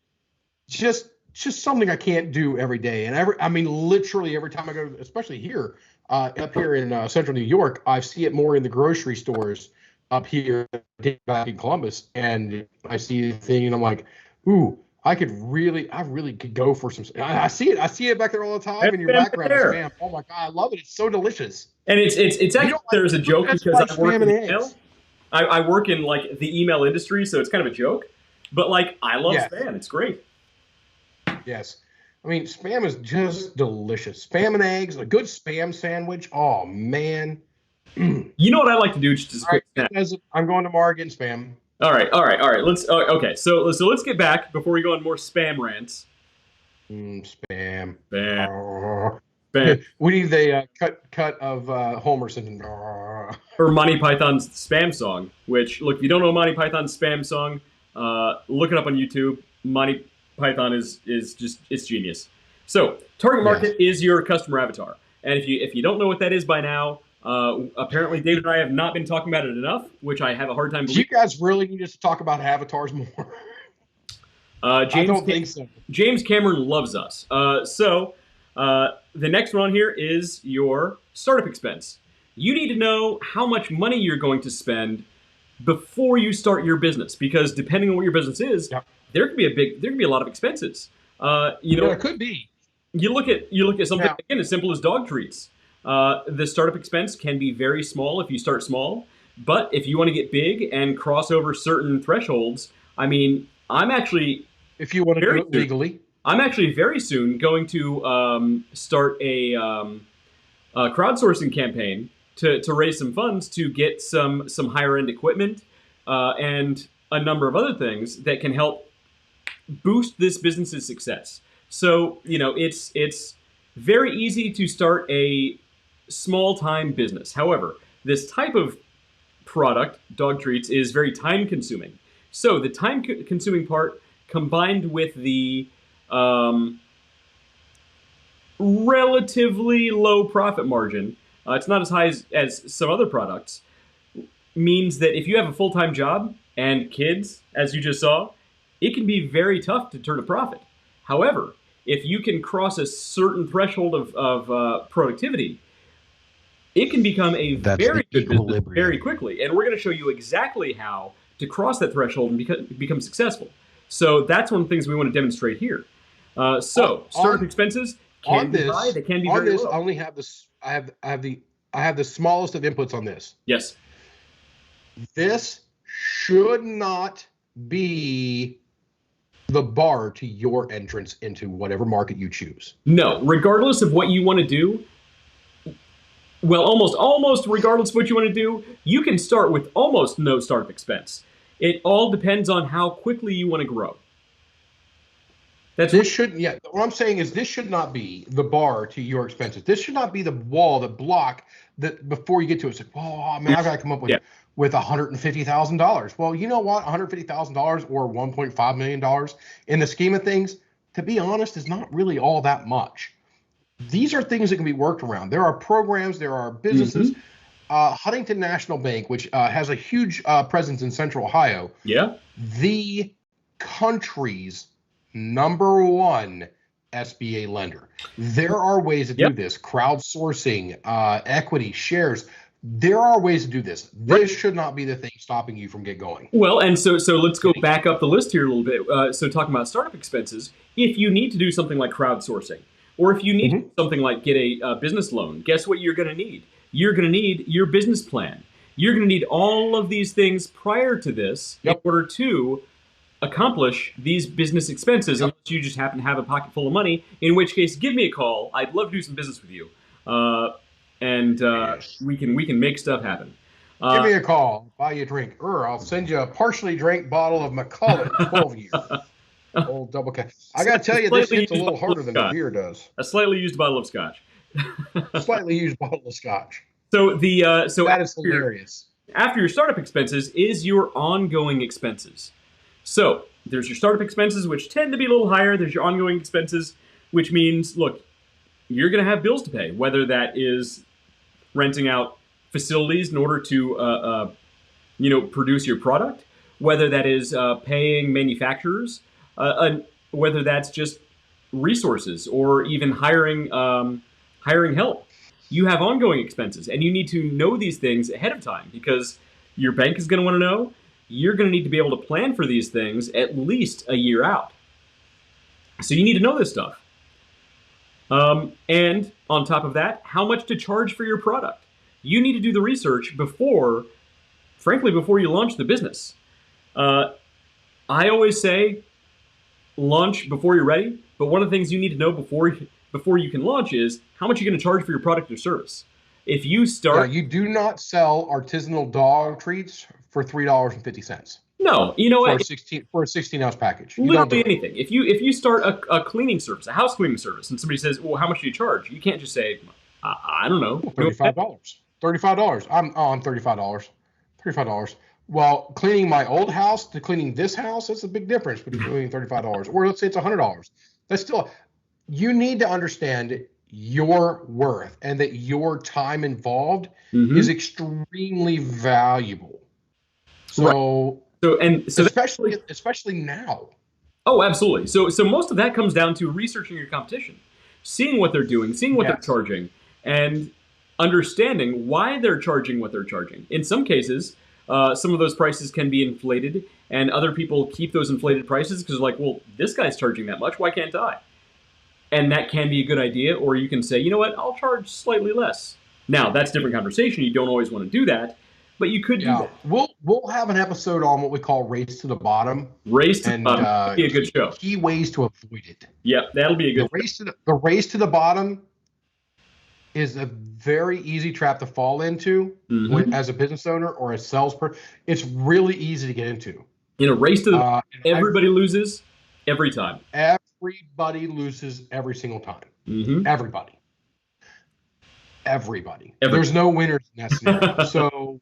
just something I can't do every day. And literally every time I go, especially here, up here in central New York, I see it more in the grocery stores up here back in Columbus. And I see the thing and I'm like, ooh, I really could go for some. I see it back there all the time in your Spam background. there. Spam. Oh my God, I love it. It's so delicious. And it's actually, don't there's a joke that's because why I work Spam in and retail. eggs. I work in like the email industry, so it's kind of a joke. But like, I love Yes. spam. It's great. Yes. I mean, spam is just delicious. Spam and eggs, a good spam sandwich. Oh man. You know what I like to do? Just as a All right, quick snack. guys, I'm going tomorrow getting spam. All right. Let's. Okay. So let's get back before we go on more spam rants. Spam. Spam. Oh. Spam. We need the cut of Homer Simpson. Or Monty Python's spam song. Which, look, if you don't know Monty Python's spam song, look it up on YouTube. Monty Python is just, it's genius. So target market is your customer avatar, and if you don't know what that is by now, apparently David and I have not been talking about it enough, which I have a hard time Do you believing. guys really need us to talk about avatars more? James, I don't think so. James Cameron loves us. So the next one here is your startup expense. You need to know how much money you're going to spend before you start your business, because depending on what your business is, there could be a lot of expenses. It could be. You look at something Now, again as simple as dog treats. The startup expense can be very small if you start small, but if you want to get big and cross over certain thresholds, I mean, if you want to do it legally, I'm actually very soon going to start a crowdsourcing campaign to raise some funds to get some higher end equipment and a number of other things that can help boost this business's success. So, it's very easy to start a small time business. However, this type of product, dog treats, is very time consuming. So the time consuming part combined with the relatively low profit margin, it's not as high as some other products, means that if you have a full-time job and kids, as you just saw, it can be very tough to turn a profit. However, if you can cross a certain threshold of productivity, it can become a very good business very quickly. And we're going to show you exactly how to cross that threshold and become successful. So that's one of the things we want to demonstrate here. Startup expenses can be high. They can be very low. I only have this. I have the smallest of inputs on this. Yes. This should not be the bar to your entrance into whatever market you choose. No, regardless of what you want to do, well, almost regardless of what you want to do, you can start with almost no startup expense. It all depends on how quickly you want to grow. What I'm saying is this should not be the bar to your expenses. This should not be the wall, the block that before you get to it. It's like, oh man, I got to come up with $150,000. Well, you know what? $150,000 or $1.5 million in the scheme of things, to be honest, is not really all that much. These are things that can be worked around. There are programs, there are businesses. Huntington National Bank, which has a huge presence in Central Ohio. Yeah. The country's #1 SBA lender. There are ways to do this. Crowdsourcing, equity, shares. There are ways to do this. This should not be the thing stopping you from get going. Well, and so let's go back up the list here a little bit. So talking about startup expenses, if you need to do something like crowdsourcing, or if you need to do something like get a business loan, guess what you're going to need? You're going to need your business plan. You're going to need all of these things prior to this in order to accomplish these business expenses, unless you just happen to have a pocket full of money, in which case, give me a call. I'd love to do some business with you. We can make stuff happen. Give me a call. Buy you a drink. I'll send you a partially drank bottle of Macallan 12 year. Old double cap. I got to tell you, this hits a little harder than the beer does. A slightly used bottle of scotch. Slightly used bottle of scotch. So that is hilarious. After your startup expenses is your ongoing expenses. So there's your startup expenses, which tend to be a little higher. There's your ongoing expenses, which means, look, you're going to have bills to pay, whether that is renting out facilities in order to produce your product, whether that is paying manufacturers, whether that's just resources or even hiring help. You have ongoing expenses, and you need to know these things ahead of time, because your bank is going to want to know. You're going to need to be able to plan for these things at least a year out. So you need to know this stuff. And on top of that, how much to charge for your product. You need to do the research before frankly, before you launch the business. Uh, I always say launch before you're ready, but one of the things you need to know before you can launch is how much you're going to charge for your product or service. If you Yeah, start, you do not sell artisanal dog treats for $3.50 no, you know for what? a 16-ounce package. You don't do Literally it. anything. If you start a cleaning service, a house cleaning service, and somebody says, "Well, how much do you charge?" You can't just say, "I don't know." $35. $35. I'm $35. $35. Well, cleaning my old house to cleaning this house, that's a big difference between $35. Or let's say it's $100. That's still, you need to understand your worth and that your time involved is Mm-hmm. extremely valuable. Right. So So especially now. oh, absolutely. So most of that comes down to researching your competition, seeing what they're doing, seeing what they're Yes. charging, and understanding why they're charging what they're charging. In some cases, some of those prices can be inflated, and other people keep those inflated prices because they're like, well, this guy's charging that much, why can't I? And that can be a good idea, or you can say, you know what, I'll charge slightly less. Now, that's a different conversation. You don't always want to do that, but you could do Yeah, that. we'll have an episode on what we call race to the bottom, Race to the and bottom. That'll be a good show. key ways to avoid it. Yeah, that'll be a good The race to the bottom is a very easy trap to fall into Mhm. as a business owner or a salesperson. It's really easy to get into. In a race to the And everybody loses every time. everybody loses every single time. Mm-hmm. Everybody. There's no winners in that scenario. So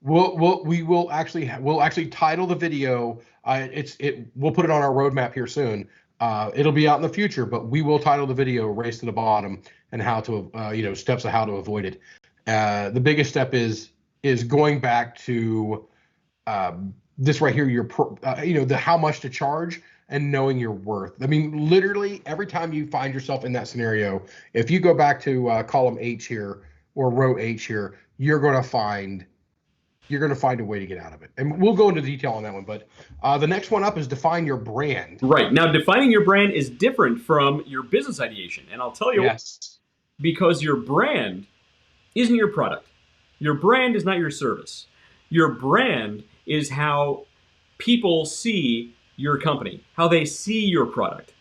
we'll actually title the video. We'll put it on our roadmap here soon. It'll be out in the future, but we will title the video "Race to the Bottom" and how to steps of how to avoid it. The biggest step is going back to this right here. The how much to charge and knowing your worth. I mean, literally every time you find yourself in that scenario, if you go back to column H here or row H here, you're going to find a way to get out of it. And we'll go into detail on that one. But the next one up is define your brand. Right. Now, defining your brand is different from your business ideation. And I'll tell you Yes. because your brand isn't your product. Your brand is not your service. Your brand is how people see your company, how they see your product,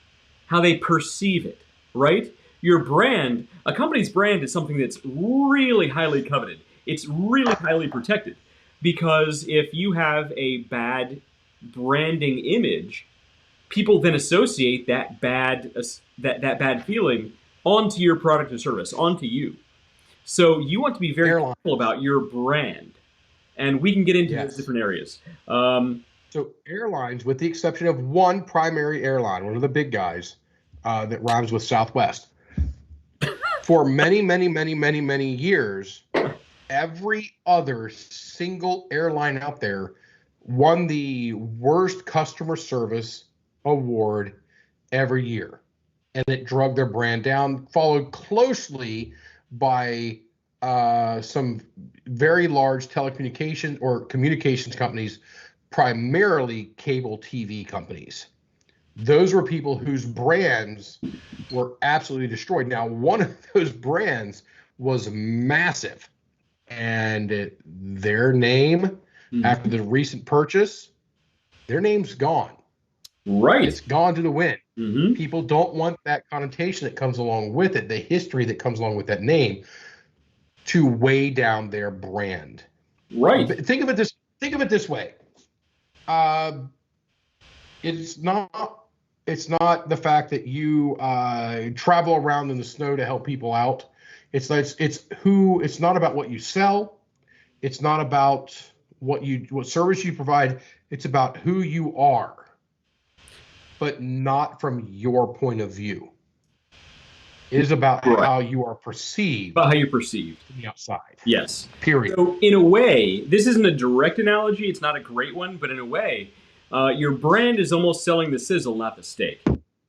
how they perceive it, right? Your brand, a company's brand is something that's really highly coveted. It's really highly protected because if you have a bad branding image, people then associate that bad feeling onto your product or service, onto you. So you want to be very careful about your brand, and we can get into those different areas. So airlines, with the exception of one primary airline, one of the big guys that rhymes with Southwest, for many, many, many, many, many years, every other single airline out there won the worst customer service award every year. And it drug their brand down, followed closely by some very large telecommunications or communications companies, primarily cable TV companies. Those were people whose brands were absolutely destroyed. Now, one of those brands was massive, and their name, after the recent purchase, their name's gone. Right. It's gone to the wind. Mm-hmm. People don't want that connotation that comes along with it, the history that comes along with that name, to weigh down their brand. Right. Think of it this way. It's not the fact that you travel around in the snow to help people out. It's not about what you sell. It's not about what service you provide. It's about who you are, but not from your point of view. It is about how you are perceived. About how you're perceived. From the outside. Yes. Period. So in a way, this isn't a direct analogy. It's not a great one, but in a way, your brand is almost selling the sizzle, not the steak.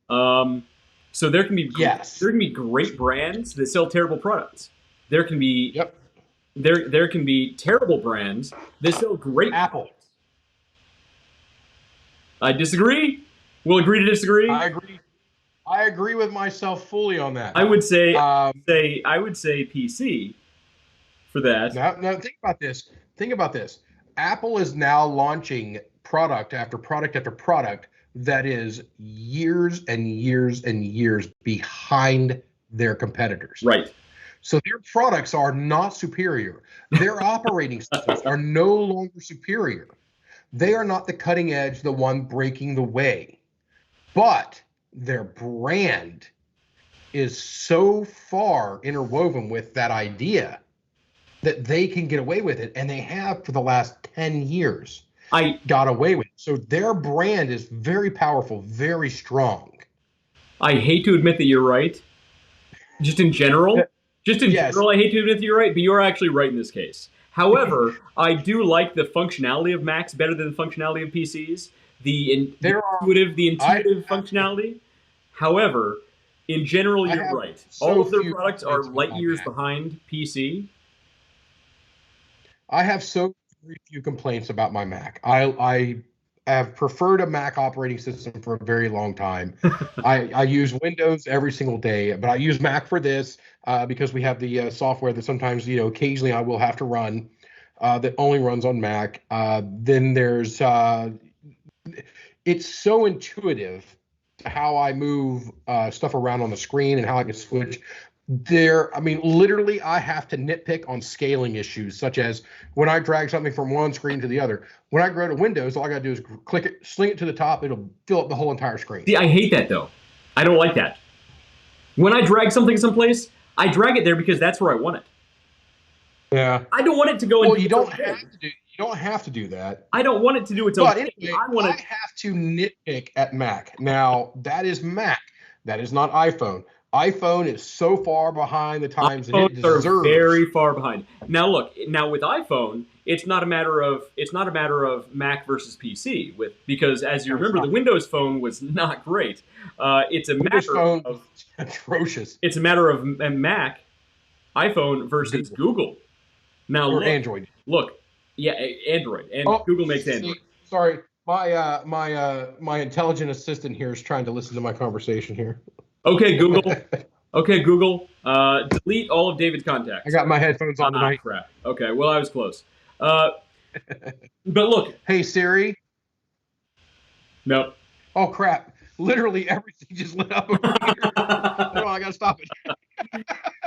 So there can be great brands that sell terrible products. There can be there can be terrible brands that sell great Apple. products. I disagree. We'll agree to disagree. I agree with myself fully on that. I would say PC for that. Now think about this. Apple is now launching product after product after product that is years and years and years behind their competitors. Right. So their products are not superior. Their operating systems are no longer superior. They are not the cutting edge, the one breaking the way. But their brand is so far interwoven with that idea that they can get away with it. And they have for the last 10 years got away with it. So their brand is very powerful, very strong. I hate to admit that you're right. Just in general, I hate to admit that you're right, but you're actually right in this case. However, I do like the functionality of Macs better than the functionality of PCs. The intuitive functionality. However, in general, you're right. All of their products are light years behind PC. I have so very few complaints about my Mac. I have preferred a Mac operating system for a very long time. I use Windows every single day, but I use Mac for this because we have the software that sometimes, occasionally I will have to run that only runs on Mac. Then there's, it's so intuitive how I move stuff around on the screen and how I can switch. Literally, I have to nitpick on scaling issues, such as when I drag something from one screen to the other. When I go to Windows, all I got to do is click it, sling it to the top. It'll fill up the whole entire screen. See, I hate that, though. I don't like that. When I drag something someplace, I drag it there because that's where I want it. Yeah. I don't want it to go in. Well, you don't have to do that. I don't want it to do its own thing. Anyway, I have to nitpick at Mac. Now, that is Mac. That is not iPhone. iPhone is so far behind the times that it deserves. Are very far behind. Now look, with iPhone, it's not a matter of Mac versus PC because as you remember, the Windows Phone was not great. It's a matter of atrocious. It's a matter of Mac, iPhone versus Google. Now or Android. Look, yeah, Android, and Google makes Android. Sorry, my intelligent assistant here is trying to listen to my conversation here. Okay, Google. Delete all of David's contacts. I got my headphones on tonight. Crap. Okay, well, I was close. But look. Hey, Siri. No. Oh, crap. Literally everything just lit up over here. Oh, I got to stop it.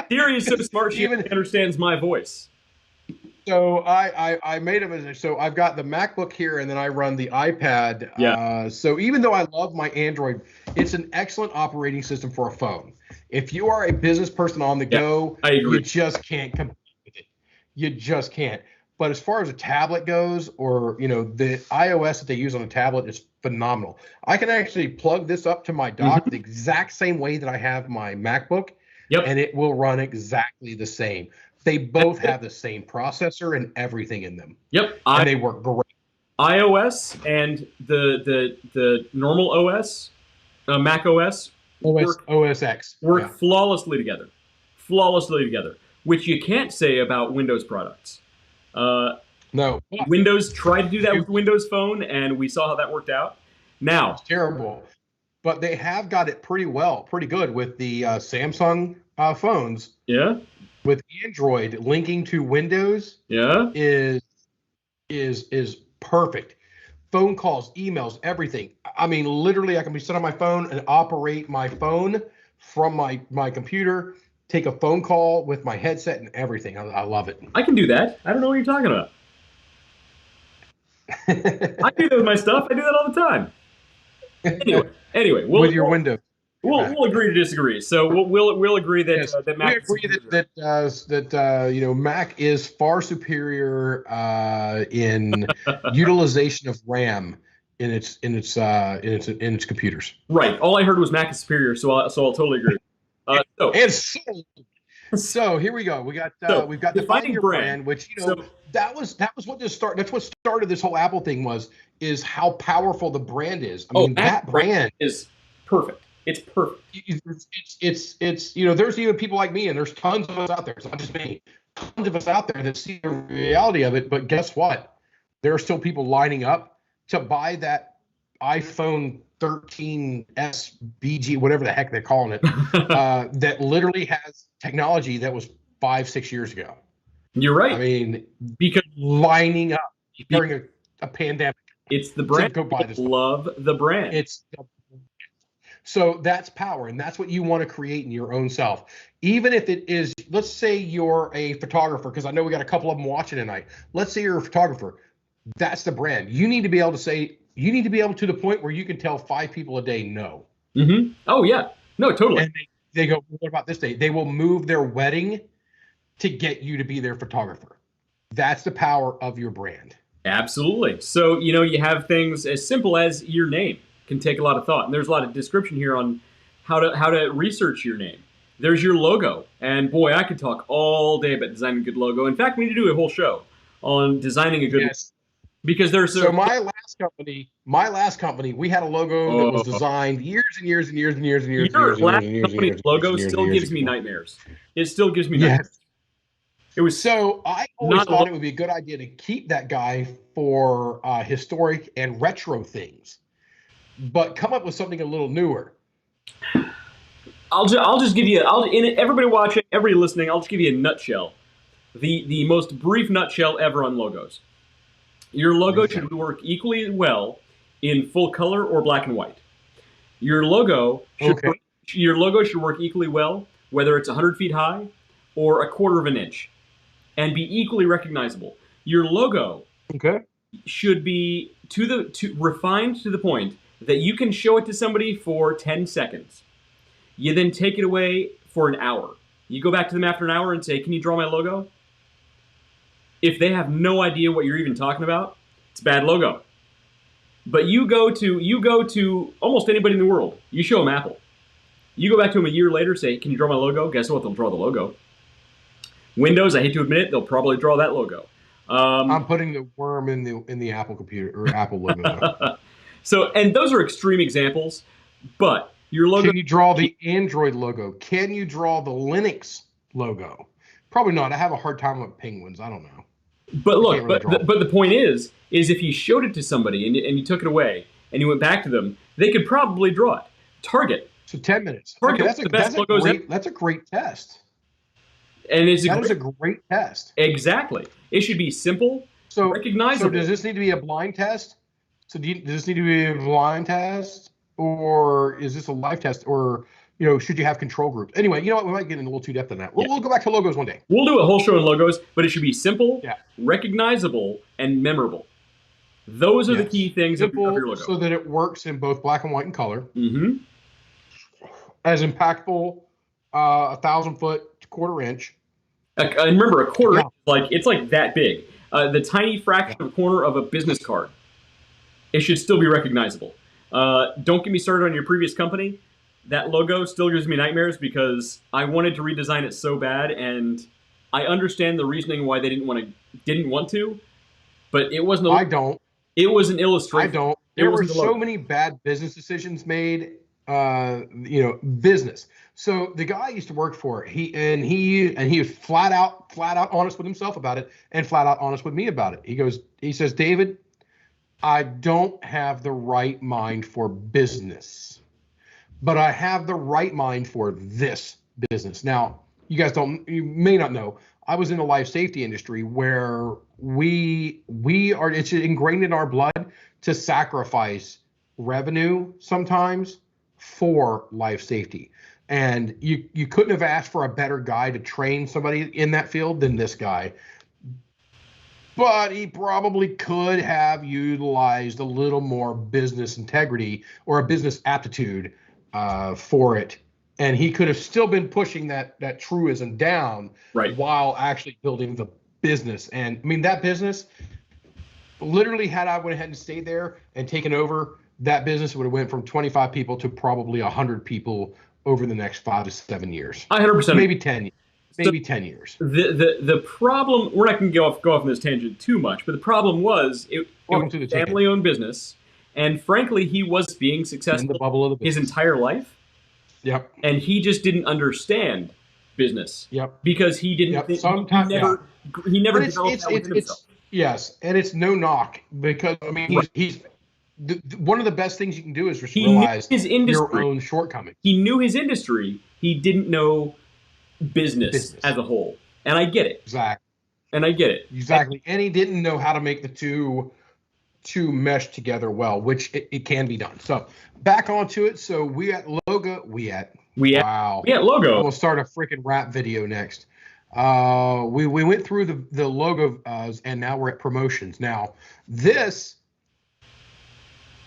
Siri is so smart, she even understands my voice. So I made a mistake. So I've got the MacBook here, and then I run the iPad. Yeah. So even though I love my Android, it's an excellent operating system for a phone. If you are a business person on the go, I agree. You just can't compete with it. You just can't. But as far as a tablet goes, or the iOS that they use on a tablet is phenomenal. I can actually plug this up to my dock the exact same way that I have my MacBook, and it will run exactly the same. They both have the same processor and everything in them. Yep. And they work great. iOS and the normal OS, Mac OS, OS X work flawlessly together. Which you can't say about Windows products. No. Windows tried to do that with Windows Phone, and we saw how that worked out. Now, it's terrible. But they have got it pretty good with the Samsung phones. Yeah. With Android linking to Windows, is perfect. Phone calls, emails, everything. I mean, literally, I can be sitting on my phone and operate my phone from my computer, take a phone call with my headset and everything. I love it. I can do that. I don't know what you're talking about. I do that with my stuff. I do that all the time. Anyway, with your Windows. We'll agree to disagree. So we'll agree that that Mac. We agree that Mac is far superior in utilization of RAM in its computers. Right. All I heard was Mac is superior, so I'll totally agree. So here we go. We've got the Find Your Brand, which that was what that's what started this whole Apple thing is how powerful the brand is. I mean, that brand is perfect. It's perfect. It's there's even people like me, and there's tons of us out there. It's not just me. Tons of us out there that see the reality of it. But guess what? There are still people lining up to buy that iPhone 13s BG, whatever the heck they're calling it, that literally has technology that was 5-6 years ago. You're right. I mean, because lining up during a pandemic. It's the brand. Go buy this stuff. Love the brand. So that's power, and that's what you want to create in your own self. Even if it is, let's say you're a photographer, because I know we got a couple of them watching tonight. Let's say you're a photographer. That's the brand. You need to be able to say, you need to be able to the point where you can tell 5 people a day no. Mm-hmm. Oh, yeah. No, totally. And they go, what about this day? They will move their wedding to get you to be their photographer. That's the power of your brand. Absolutely. So, you have things as simple as your name can take a lot of thought. And there's a lot of description here on how to research your name. There's your logo. And boy, I could talk all day about designing a good logo. In fact, we need to do a whole show on designing a good logo. Because there's so my last company, we had a logo that was designed years and years and years and years and years. Your last company's logo still gives me nightmares. It still gives me nightmares. It was so I always thought it would be a good idea to keep that guy for historic and retro things, but come up with something a little newer. I'll just give you everybody watching, everybody listening. I'll just give you a nutshell, the most brief nutshell ever on logos. Your logo should work equally well in full color or black and white. Your logo should work equally well whether it's 100 feet high or a quarter of an inch, and be equally recognizable. Your logo should be refined to the point that you can show it to somebody for 10 seconds. You then take it away for an hour. You go back to them after an hour and say, "Can you draw my logo?" If they have no idea what you're even talking about, it's a bad logo. But you go to almost anybody in the world. You show them Apple. You go back to them a year later, say, "Can you draw my logo?" Guess what? They'll draw the logo. Windows, I hate to admit it, they'll probably draw that logo. I'm putting the worm in the Apple computer or Apple logo. So, and those are extreme examples, but your logo. Can you draw the Android logo? Can you draw the Linux logo? Probably not. I have a hard time with penguins. I don't know. But look, but the point is if you showed it to somebody and you took it away and you went back to them, they could probably draw it. Target. So 10 minutes. Target. Okay, that's a great test. And that is a great test. Exactly. It should be simple, recognizable. So does this need to be a blind test? So does this need to be a blind test, or is this a live test, or should you have control groups? Anyway, you know what? We might get in a little too depth on that. We'll go back to logos one day. We'll do a whole show on logos, but it should be simple, recognizable, and memorable. Those are the key things of your logo. So that it works in both black and white and color. Mm-hmm. As impactful, 1,000-foot to quarter inch. And remember, a quarter inch, it's like that big. The tiny fraction of a corner of a business card. It should still be recognizable. Don't get me started on your previous company. That logo still gives me nightmares because I wanted to redesign it so bad, and I understand the reasoning why they didn't want to, but it wasn't. I don't. It was an illustration. I don't. There were so many bad business decisions made. Business. So the guy I used to work for, he was flat out honest with himself about it, and flat out honest with me about it. He says, "David, I don't have the right mind for business, but I have the right mind for this business." Now, you may not know, I was in the life safety industry where it's ingrained in our blood to sacrifice revenue sometimes for life safety. And you couldn't have asked for a better guy to train somebody in that field than this guy. But he probably could have utilized a little more business integrity or a business aptitude for it. And he could have still been pushing that truism down while actually building the business. And I mean, that business, literally, had I went ahead and stayed there and taken over, that business would have went from 25 people to probably 100 people over the next 5 to 7 years. 100%. Maybe 10 years. Maybe 10 years. The problem, we're not going to go off on this tangent too much, but the problem was it was a family-owned business, and frankly, he was being successful in the bubble of the business his entire life. Yep. And he just didn't understand business. Yep. Because he didn't think, he never developed that within himself. Yes, and it's no knock, because I mean he's one of the best things you can do is just realize your own shortcomings. He knew his industry. He didn't know business as a whole. And I get it. Exactly. And I get it. Exactly. And he didn't know how to make the two mesh together well, which it can be done. So back onto it. So We wow. at I'm logo. gonna start a freaking rap video next. We went through the logo and now we're at promotions. Now this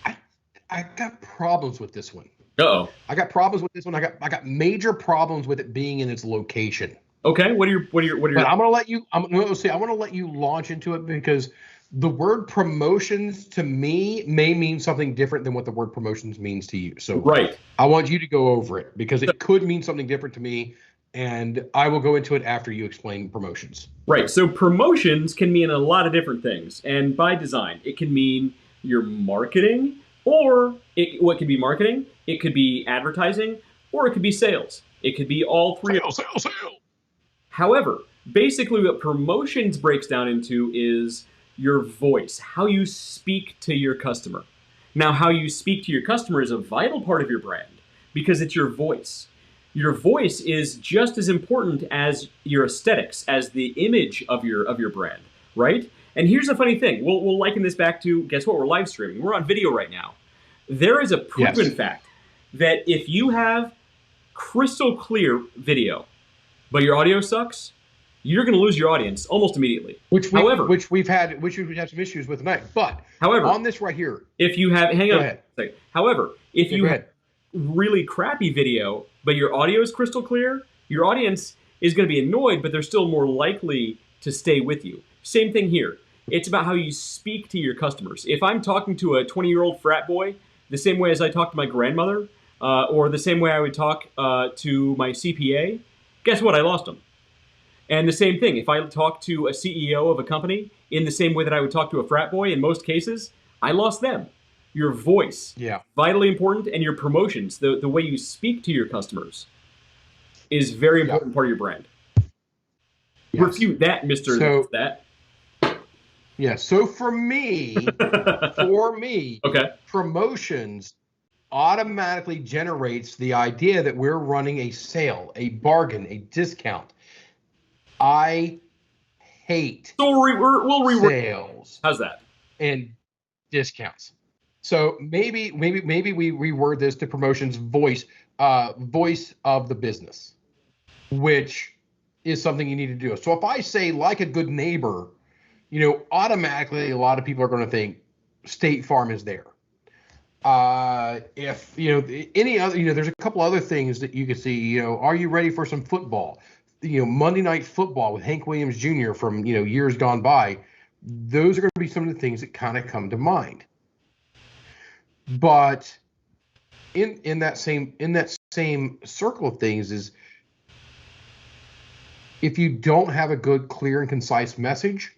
I got problems with this one. Uh-oh. I got problems with this one. I got major problems with it being in its location. Okay. What are your But I'm gonna let you. I want to let you launch into it because the word promotions to me may mean something different than what the word promotions means to you. So right. I want you to go over it because it could mean something different to me, and I will go into it after you explain promotions. Right. So promotions can mean a lot of different things, and by design, it can mean your marketing, or what could be marketing? It could be advertising, or it could be sales. It could be all three. Sales. However, basically what promotions breaks down into is your voice, how you speak to your customer. Now, how you speak to your customer is a vital part of your brand because it's your voice. Your voice is just as important as your aesthetics, as the image of your brand, right? And here's the funny thing. We'll liken this back to, guess what? We're live streaming. We're on video right now. There is a proven fact that if you have crystal clear video, but your audio sucks, you're going to lose your audience almost immediately. Which we've had some issues with tonight. But however, on this right here, if you have, hang on a second. However, if you have really crappy video, but your audio is crystal clear, your audience is going to be annoyed, but they're still more likely to stay with you. Same thing here. It's about how you speak to your customers. If I'm talking to a 20-year-old frat boy the same way as I talk to my grandmother, or the same way I would talk to my CPA, guess what? I lost them. And the same thing, if I talk to a CEO of a company in the same way that I would talk to a frat boy, in most cases, I lost them. Your voice, vitally important, and your promotions, the way you speak to your customers, is very important part of your brand. Yes. Refute that, Mr. So, that. Yeah, so for me, okay, promotions automatically generates the idea that we're running a sale, a bargain, a discount. I hate we'll sales. How's that? And discounts. So maybe we reword this to promotions voice of the business, which is something you need to do. So if I say like a good neighbor, automatically a lot of people are going to think State Farm is there. If any other, there's a couple other things that you can see. Are you ready for some football? Monday Night Football with Hank Williams Jr. from years gone by. Those are going to be some of the things that kind of come to mind. But in that same circle of things is if you don't have a good, clear, and concise message,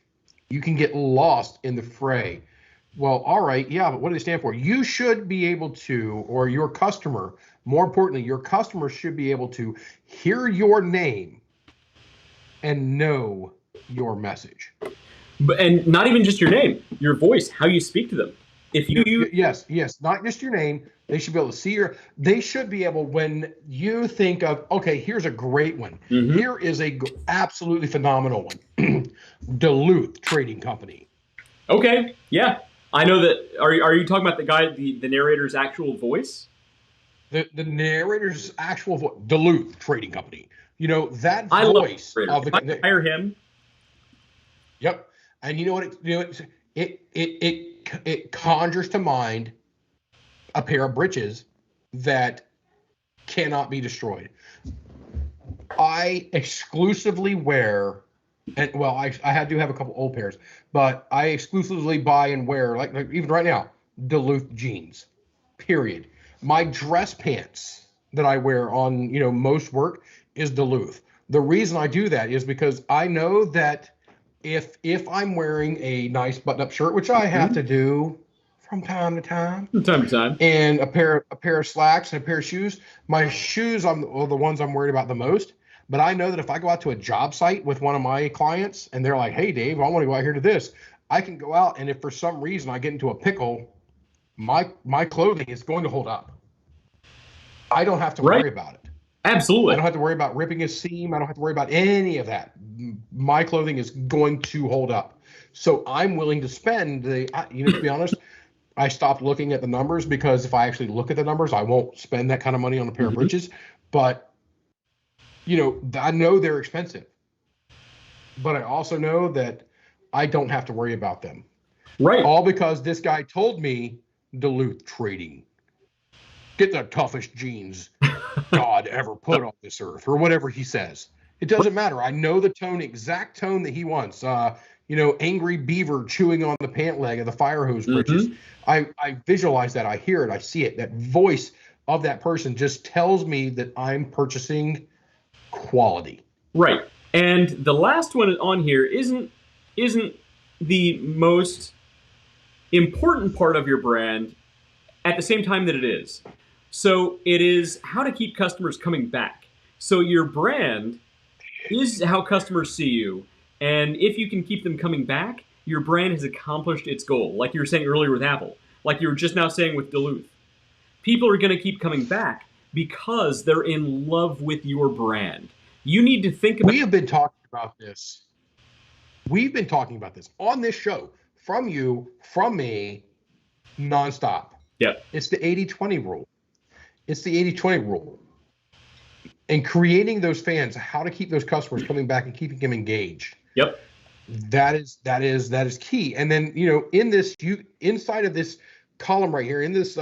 you can get lost in the fray. Well, all right, yeah, but what do they stand for? You should be able to, or your customer, more importantly, your customer should be able to hear your name and know your message. And not even just your name, your voice, how you speak to them. If you yes, not just your name, they should be able to see they should be able, when you think of, okay, here's a great one. Mm-hmm. Here is a absolutely phenomenal one. Duluth Trading Company. Okay, yeah. I know that. Are you talking about the guy, the narrator's actual voice? The narrator's actual voice, Duluth Trading Company. That voice of the. If I hire him. Yep, and you know what? It conjures to mind a pair of breeches that cannot be destroyed. I exclusively wear. And well, I do have a couple old pairs, but I exclusively buy and wear, like even right now, Duluth jeans, period. My dress pants that I wear on, most work is Duluth. The reason I do that is because I know that if I'm wearing a nice button-up shirt, which I have to do from time to time, and a pair of slacks and a pair of shoes, my shoes are the ones I'm worried about the most. But I know that if I go out to a job site with one of my clients and they're like, hey, Dave, I want to go out here to this, I can go out, and if for some reason I get into a pickle, my clothing is going to hold up. I don't have to worry about it. Absolutely. I don't have to worry about ripping a seam. I don't have to worry about any of that. My clothing is going to hold up. So I'm willing to spend to be honest, I stopped looking at the numbers because if I actually look at the numbers, I won't spend that kind of money on a pair of breeches. But, I know they're expensive. But I also know that I don't have to worry about them. Right. All because this guy told me Duluth Trading. Get the toughest jeans God ever put on this earth, or whatever he says. It doesn't matter. I know the exact tone that he wants. Angry beaver chewing on the pant leg of the fire hose britches. I visualize that. I hear it. I see it. That voice of that person just tells me that I'm purchasing quality. Right. And the last one on here isn't the most important part of your brand at the same time that it is. So it is how to keep customers coming back. So your brand is how customers see you. And if you can keep them coming back, your brand has accomplished its goal. Like you were saying earlier with Apple, like you were just now saying with Duluth. People are going to keep coming back because they're in love with your brand. You need to think about. We have been talking about this. We've been talking about this on this show from you, from me, nonstop. Yep. It's the 80-20 rule. It's the 80-20 rule. And creating those fans, how to keep those customers coming back and keeping them engaged. Yep. That is key. And then, inside of this column right here, in this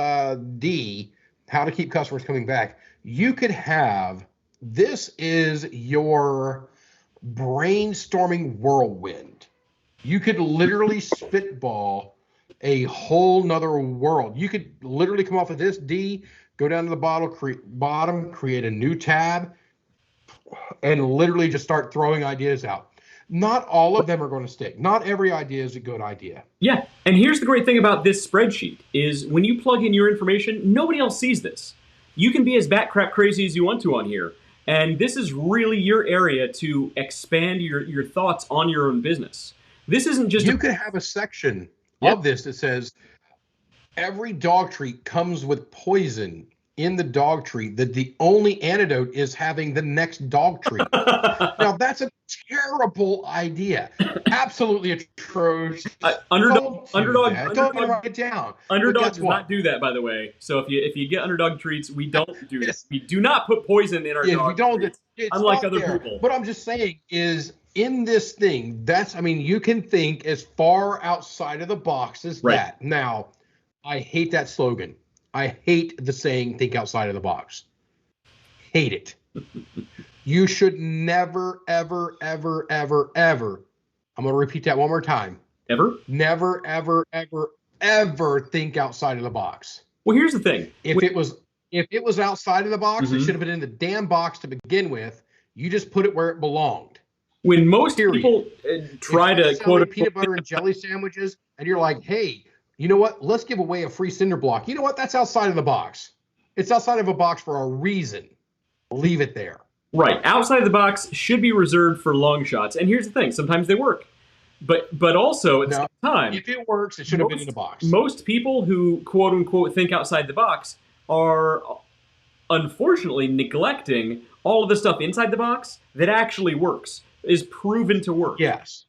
D, how to keep customers coming back, you could have, this is your brainstorming whirlwind. You could literally spitball a whole nother world. You could literally come off of this D, go down to the bottom, create a new tab, and literally just start throwing ideas out. Not all of them are going to stick. Not every idea is a good idea. Yeah, and here's the great thing about this spreadsheet is when you plug in your information, nobody else sees this. You can be as bat crap crazy as you want to on here, and this is really your area to expand your thoughts on your own business. This isn't just you could have a section of this that says every dog treat comes with poison in the dog treat, that the only antidote is having the next dog treat. Now, that's a terrible idea. Absolutely atrocious. Underdog Don't write it down. Underdog does not do that, by the way. So if you get Underdog treats, we don't do this. We do not put poison in our dog treats, unlike other people. What I'm just saying is, in this thing, you can think as far outside of the box as that. Now, I hate that slogan. I hate the saying, think outside of the box. Hate it. You should never, ever, ever, ever, ever, I'm going to repeat that one more time. Ever? Never, ever, ever, ever think outside of the box. Well, here's the thing. If it was outside of the box, it should have been in the damn box to begin with. You just put it where it belonged. When most people try to quote peanut butter and jelly sandwiches, and you're like, hey, you know what? Let's give away a free cinder block. You know what? That's outside of the box. It's outside of a box for a reason. Leave it there. Right. Outside of the box should be reserved for long shots. And here's the thing. Sometimes they work. But also at the same time, if it works, it should have been in the box. Most people who quote unquote think outside the box are unfortunately neglecting all of the stuff inside the box that actually works, is proven to work. Yes.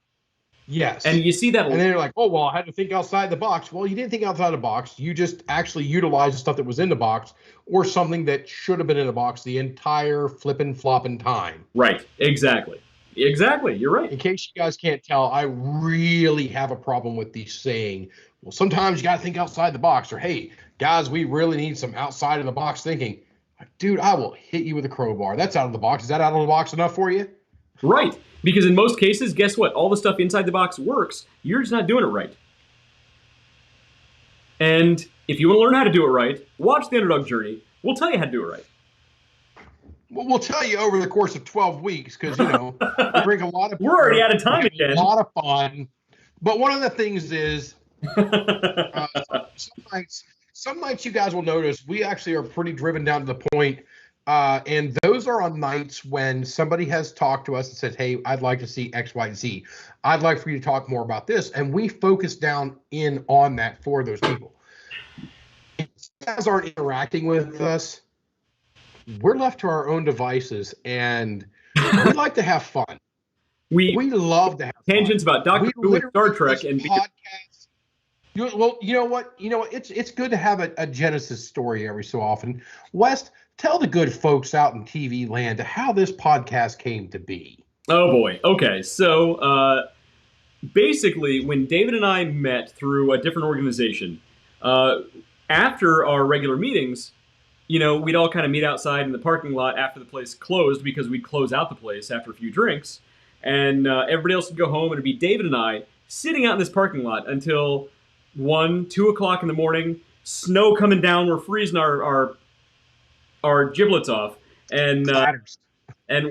And you see that. And then you're like, oh, well, I had to think outside the box. Well, you didn't think outside the box. You just actually utilized the stuff that was in the box or something that should have been in the box the entire flippin' flopping time. Right. Exactly. You're right. In case you guys can't tell, I really have a problem with the saying, well, sometimes you got to think outside the box, or, hey, guys, we really need some outside of the box thinking. Dude, I will hit you with a crowbar. That's out of the box. Is that out of the box enough for you? Right. Because in most cases, guess what? All the stuff inside the box works. You're just not doing it right. And if you want to learn how to do it right, watch the Underdog Journey. We'll tell you how to do it right. Well, we'll tell you over the course of 12 weeks because, we bring a lot of... We're already out of time again. A lot of fun. But one of the things is some nights you guys will notice we actually are pretty driven down to the point. And those are on nights when somebody has talked to us and said, hey, I'd like to see X, Y, and Z. I'd like for you to talk more about this. And we focus down in on that for those people. If you guys aren't interacting with us, we're left to our own devices, and we like to have fun. We We love to have tangents fun. about Doctor We Who and Star literally Trek this and podcast. Well, you know what? It's good to have a Genesis story every so often. West, tell the good folks out in TV land how this podcast came to be. oh boy. Okay, so basically, when David and I met through a different organization, after our regular meetings, we'd all kind of meet outside in the parking lot after the place closed because we'd close out the place after a few drinks, and everybody else would go home, and it'd be David and I sitting out in this parking lot until 1, 2 o'clock in the morning. Snow coming down, we're freezing our giblets off, and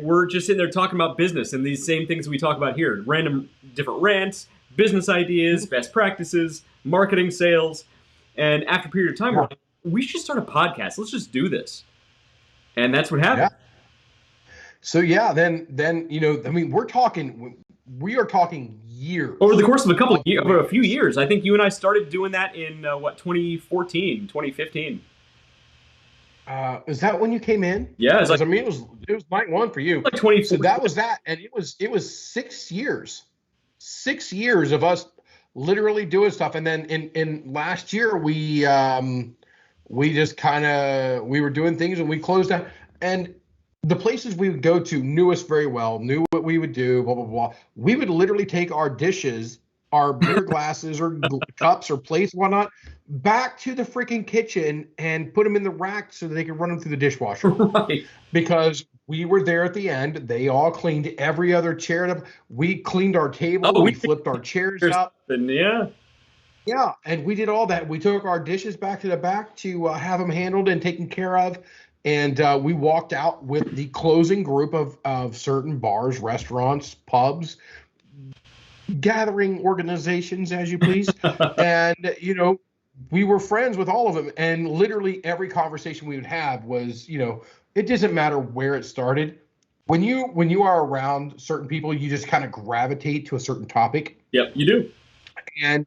we're just sitting there talking about business and these same things we talk about here: random, different rants, business ideas, best practices, marketing, sales. And after a period of time, we're like, we should start a podcast. Let's just do this. And that's what happened. Yeah. So yeah, then I mean, we are talking years. Over the course of a few years. I think you and I started doing that in 2014, 2015. Is that when you came in? Yeah, it's like, I mean, it was night one for you. like 2014. So that was that, and it was 6 years, 6 years of us literally doing stuff, and then in last year we just we were doing things, and we closed down, and the places we would go to knew us very well, knew what we would do, blah blah blah. We would literally take our dishes, our beer glasses or cups or plates, whatnot, back to the freaking kitchen and put them in the rack so that they could run them through the dishwasher. Right. Because we were there at the end. They all cleaned every other chair. We cleaned our table. We flipped our chairs up. Yeah. Yeah, and we did all that. We took our dishes back to the back to have them handled and taken care of. And we walked out with the closing group of certain bars, restaurants, pubs, gathering organizations, as you please. And, we were friends with all of them. And literally every conversation we would have was, it doesn't matter where it started. When you are around certain people, you just kind of gravitate to a certain topic. Yep, you do. And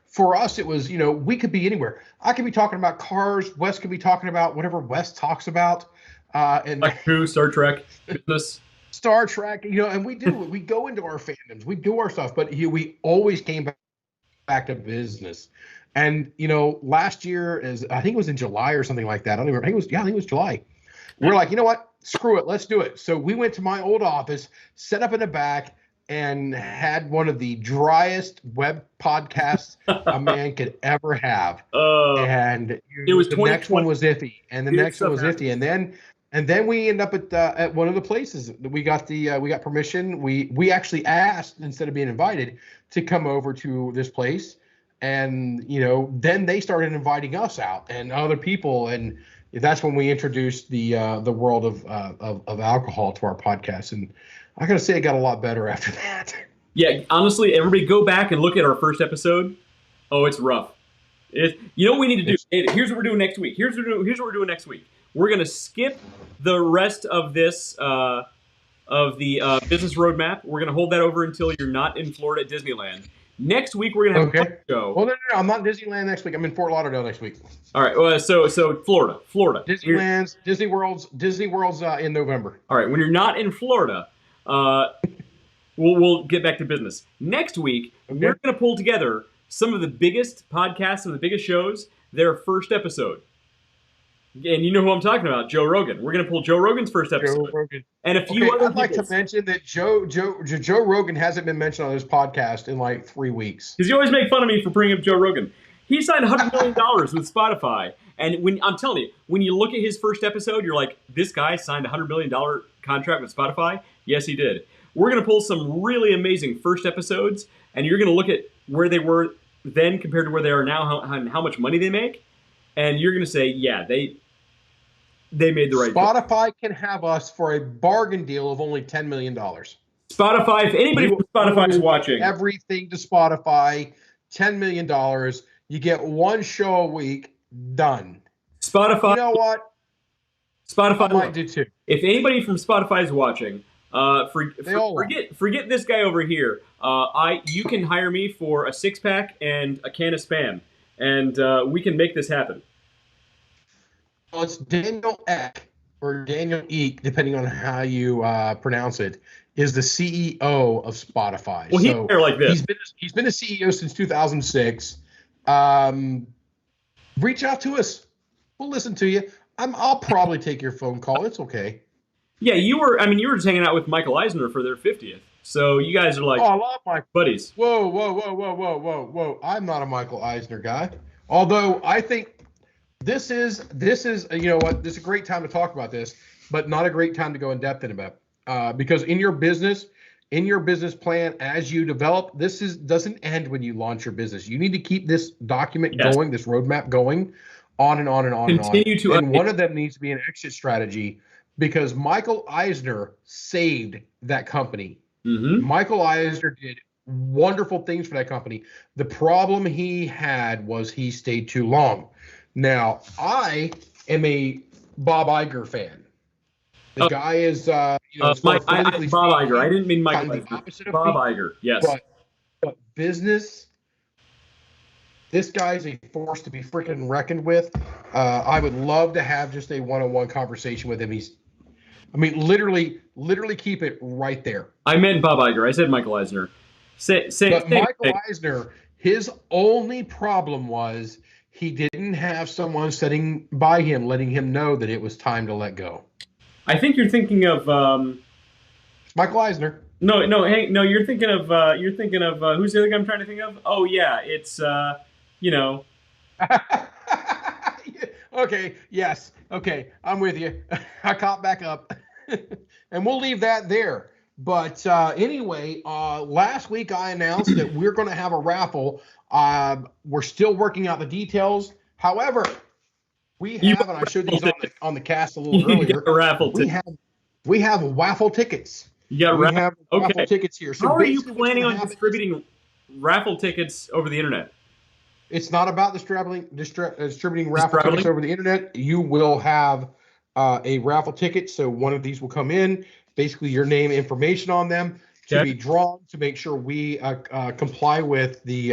for us, it was, we could be anywhere. I could be talking about cars. Wes could be talking about whatever Wes talks about. And like who, Star Trek, business. Star Trek, and we go into our fandoms, we do our stuff, but we always came back to business. And, last year I think it was in July or something like that. I don't even remember. I think it was July. We're like, you know what? Screw it. Let's do it. So we went to my old office, set up in the back, and had one of the driest web podcasts a man could ever have. And it was the next one was iffy, and the next one was iffy, and then we end up at one of the places that we got permission. We actually asked, instead of being invited, to come over to this place, and then they started inviting us out and other people, and that's when we introduced the world of alcohol to our podcast. And I gotta say, it got a lot better after that. Yeah, honestly, everybody go back and look at our first episode. Oh, it's rough. You know what we need to do? Here's what we're doing next week. Here's what we're doing next week. We're gonna skip the rest of this of the business roadmap. We're gonna hold that over until you're not in Florida at Disneyland. Next week we're gonna have a show. Well, no, I'm not in Disneyland next week. I'm in Fort Lauderdale next week. All right. So Florida. Disney World's in November. All right. When you're not in Florida, we'll get back to business. Next week, we're going to pull together some of the biggest podcasts, some of the biggest shows, their first episode. And you know who I'm talking about, Joe Rogan. We're going to pull Joe Rogan's first episode. Joe Rogan. And a few other I'd like to mention that Joe Rogan hasn't been mentioned on this podcast in like 3 weeks. Because you always make fun of me for bringing up Joe Rogan. He signed $100 million with Spotify. And I'm telling you, when you look at his first episode, you're like, this guy signed a $100 million contract with Spotify? Yes, he did. We're going to pull some really amazing first episodes, and you're going to look at where they were then compared to where they are now, how much money they make, and you're going to say, yeah, they made the right Spotify can have us for a bargain deal of only $10 million. Spotify, if anybody from Spotify is watching. Everything to Spotify, $10 million. You get one show a week, done. Spotify. You know what? Spotify might do too. If anybody from Spotify is watching, forget this guy over here. You can hire me for a 6-pack and a can of Spam, and we can make this happen. Well, it's Daniel Eck or Daniel Ek, depending on how you pronounce it, is the CEO of Spotify. Well, he's there like this. He's been a CEO since 2006. Reach out to us. We'll listen to you. I'll probably take your phone call. It's okay. Yeah, you were just hanging out with Michael Eisner for their 50th. So you guys are like I love Michael. buddies. Whoa. I'm not a Michael Eisner guy. Although I think this is you know what, this is a great time to talk about this, but not a great time to go in depth in about. Because in your business plan as you develop, doesn't end when you launch your business. You need to keep this document going, this roadmap going, on and on and on Continue and on. And one of them needs to be an exit strategy, because Michael Eisner saved that company. Mm-hmm. Michael Eisner did wonderful things for that company. The problem he had was he stayed too long. Now, I am a Bob Iger fan. The guy is, Bob Iger. I didn't mean Michael Eisner. Bob Iger. Yes. But business, this guy's a force to be freaking reckoned with. I would love to have just a one-on-one conversation with him. Literally keep it right there. I meant Bob Iger. I said Michael Eisner. Michael Eisner, his only problem was he didn't have someone sitting by him, letting him know that it was time to let go. I think you're thinking of Michael Eisner. No, you're thinking of who's the other guy I'm trying to think of? Oh yeah, it's Okay, yes. Okay, I'm with you. I caught back up. And we'll leave that there. But anyway, last week I announced that we're going to have a raffle. We're still working out the details. However, we have, and I showed these on the cast a little earlier. A raffle we have waffle tickets. You got raffle tickets here. So how are you planning on distributing raffle tickets over the internet? It's not about distributing raffle tickets over the internet. You will have a raffle ticket. So one of these will come in, basically your name, information on them, to be drawn, to make sure we comply with the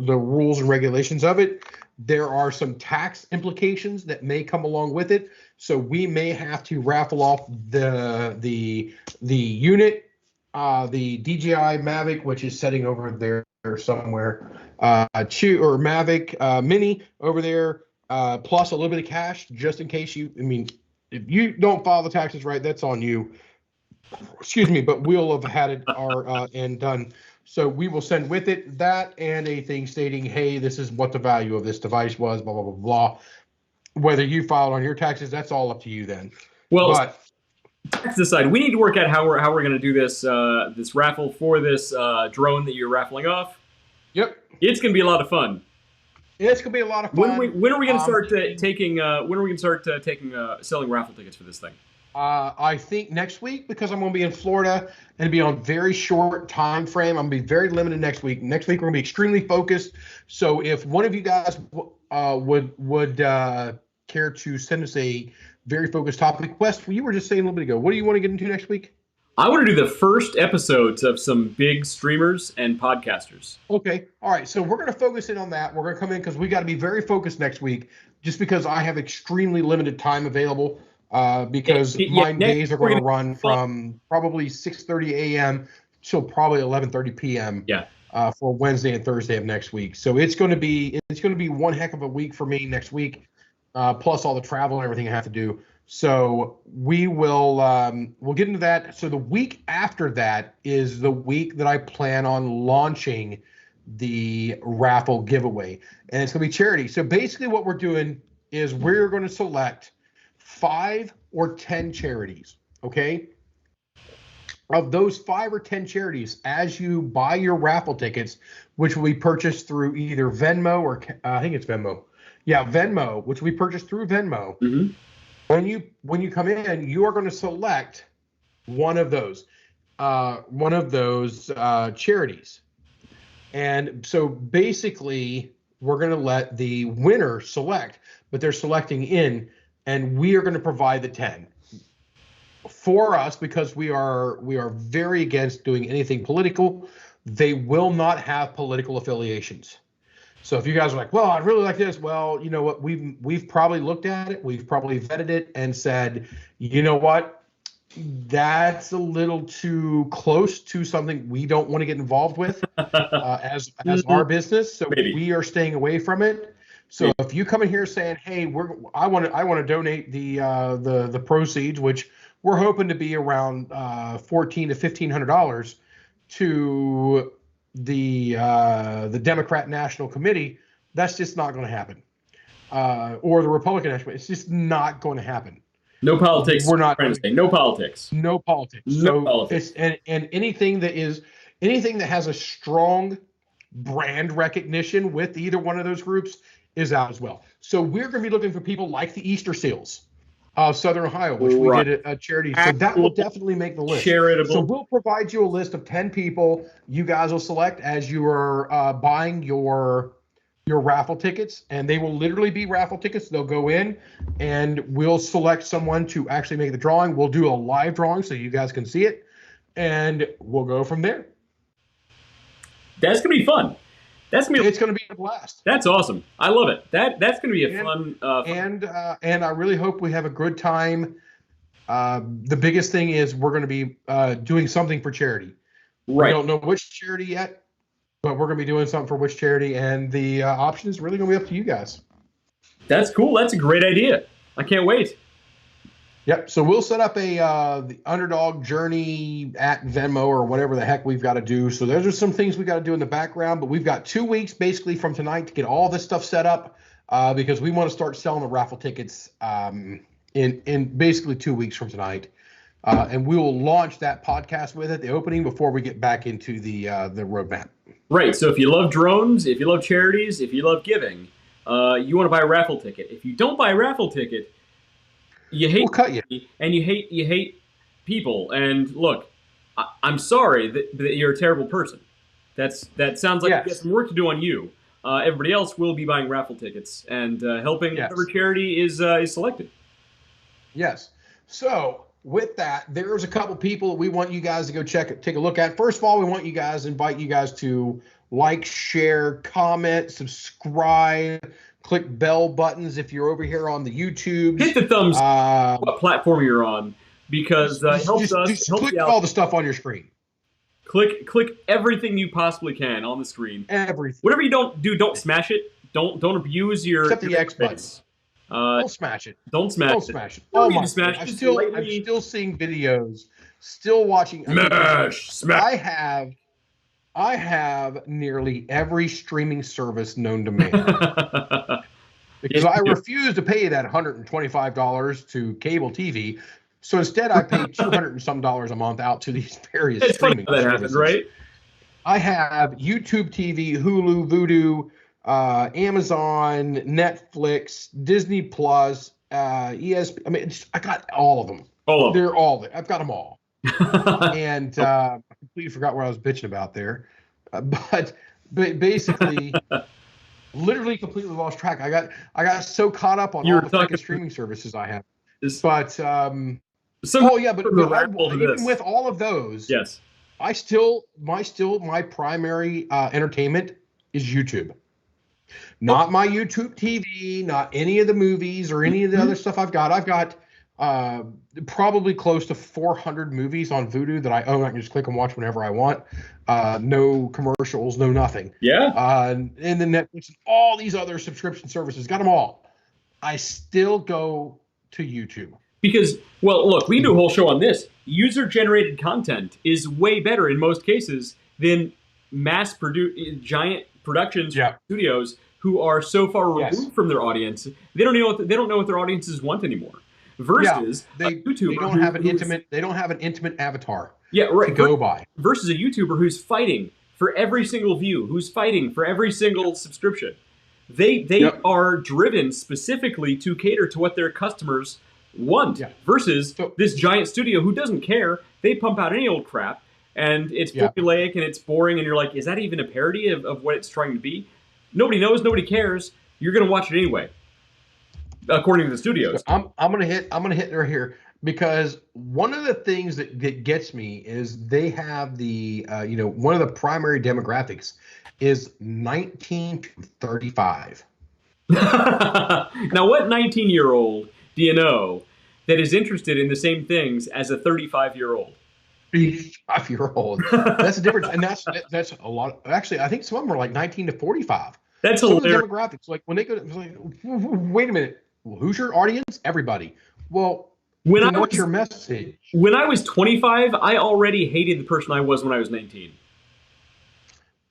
rules and regulations of it. There are some tax implications that may come along with it, so we may have to raffle off the unit, the DJI Mavic, which is sitting over there somewhere, or Mavic Mini over there, plus a little bit of cash just in case if you don't file the taxes right, that's on you. Excuse me, but we'll have had it our end done. So we will send with it that and a thing stating, hey, this is what the value of this device was, blah, blah, blah, blah. Whether you filed on your taxes, that's all up to you then. Well, tax aside, we need to work out how we're going to do this this raffle for this drone that you're raffling off. Yep. It's going to be a lot of fun. It's going to be a lot of fun. When are we going to start selling raffle tickets for this thing? I think next week, because I'm going to be in Florida and be on very short time frame. I'm going to be very limited next week. Next week, we're going to be extremely focused. So if one of you guys would care to send us a very focused topic, Wes, you were just saying a little bit ago, what do you want to get into next week? I want to do the first episodes of some big streamers and podcasters. Okay. All right. So we're going to focus in on that. We're going to come in because we got to be very focused next week, just because I have extremely limited time available. Because my days are going to run from probably 6:30 a.m. till probably 11:30 p.m. For Wednesday and Thursday of next week. So it's going to be one heck of a week for me next week, plus all the travel and everything I have to do. So we'll get into that. So the week after that is the week that I plan on launching the raffle giveaway, and it's going to be charity. So basically, what we're doing is we're going to select 5 or 10 charities, okay? Of those 5 or 10 charities, as you buy your raffle tickets, which will be purchased through either Venmo or I think it's Venmo. Yeah, Venmo, which we purchased through Venmo. Mm-hmm. When you come in, you are going to select one of those charities. And so basically, we're going to let the winner select, but they're selecting in. And we are going to provide the 10 for us, because we are very against doing anything political. They will not have political affiliations. So if you guys are like, well, I'd really like this, well, you know what? We've probably looked at it, we've probably vetted it and said, you know what? That's a little too close to something we don't want to get involved with as our business. So Maybe. we are staying away from it. So if you come in here saying, "Hey, I want to donate the proceeds, which we're hoping to be around $1,400 to $1,500 to the Democrat National Committee," that's just not going to happen. Or the Republican National Committee, it's just not going to happen. No politics. We're not trying to say no politics. No politics. No so politics. and anything that has a strong brand recognition with either one of those groups is out as well. So we're going to be looking for people like the Easter Seals of Southern Ohio, which we did a charity. So that will definitely make the list. Charitable. So we'll provide you a list of 10 people you guys will select as you are buying your raffle tickets, and they will literally be raffle tickets. They'll go in and we'll select someone to actually make the drawing. We'll do a live drawing so you guys can see it, and we'll go from there. That's going to be fun. It's going to be a blast. That's awesome. I love it. That's going to be a fun. And I really hope we have a good time. The biggest thing is we're going to be doing something for charity. Right. We don't know which charity yet, but we're going to be doing something for which charity, and the option is really going to be up to you guys. That's cool. That's a great idea. I can't wait. Yep. So we'll set up the Underdog Journey at Venmo or whatever the heck we've got to do. So those are some things we got to do in the background, but we've got 2 weeks basically from tonight to get all this stuff set up because we want to start selling the raffle tickets in basically 2 weeks from tonight. And we will launch that podcast with it, the opening, before we get back into the roadmap. Right. So if you love drones, if you love charities, if you love giving, you want to buy a raffle ticket. If you don't buy a raffle ticket, you hate we'll cut you. And you hate people. And look, I'm sorry that you're a terrible person. That sounds like you got some work to do on you. Everybody else will be buying raffle tickets and helping whatever charity is selected. Yes. So with that, there's a couple people we want you guys to go take a look at. First of all, we want invite you guys to like, share, comment, subscribe, click bell buttons if you're over here on the YouTube. Hit the thumbs what platform you're on, because it helps us. Just helps click you out. all the stuff on your screen. Click everything you possibly can on the screen. Everything. Whatever you don't do, don't smash it. Don't abuse your except the X button. Don't smash it. Don't smash it. Oh my! smash I'm still seeing videos. Still watching. Smash. I have nearly every streaming service known to man. Because I refuse to pay that $125 to cable TV. So instead, I pay $200 and some a month out to these various streaming services. That happens, right? I have YouTube TV, Hulu, Vudu, Amazon, Netflix, Disney Plus, ESP. I mean, I got all of them. They're all there. I've got them all. And I completely forgot what I was bitching about there. But basically, literally completely lost track. I got so caught up on all the freaking streaming services I have. But even with all of those, yes, my primary entertainment is YouTube. Not my YouTube TV, not any of the movies or any of the other stuff I've got. I've got probably close to 400 movies on Vudu that I own. I can just click and watch whenever I want. No commercials, no nothing. Yeah. And then Netflix and all these other subscription services, got them all. I still go to YouTube. Because, well, look, we do a whole show on this. User-generated content is way better in most cases than mass-produced giant productions studios who are so far removed from their audience. They don't know what their audiences want anymore. Versus a YouTuber they don't have an intimate avatar. Yeah, right. To go by. Versus a YouTuber who's fighting for every single view, who's fighting for every single subscription. They are driven specifically to cater to what their customers want. Yeah. Versus this giant studio who doesn't care. They pump out any old crap, and it's formulaic and it's boring, and you're like, is that even a parody of what it's trying to be? Nobody knows, nobody cares. You're gonna watch it anyway, according to the studios. So I'm gonna hit right here, because one of the things that gets me is they have the one of the primary demographics is 19 to 35. Now, what 19-year-old do you know that is interested in the same things as a 35-year-old? 35-year-old. That's the difference, and that's a lot. Actually, I think some of them are like 19 to 45. That's Some of the hilarious. demographics, like when they go, it's like, wait a minute, well, who's your audience? Everybody. Well, When then I what's was your message? when I was 25, I already hated the person I was when I was 19.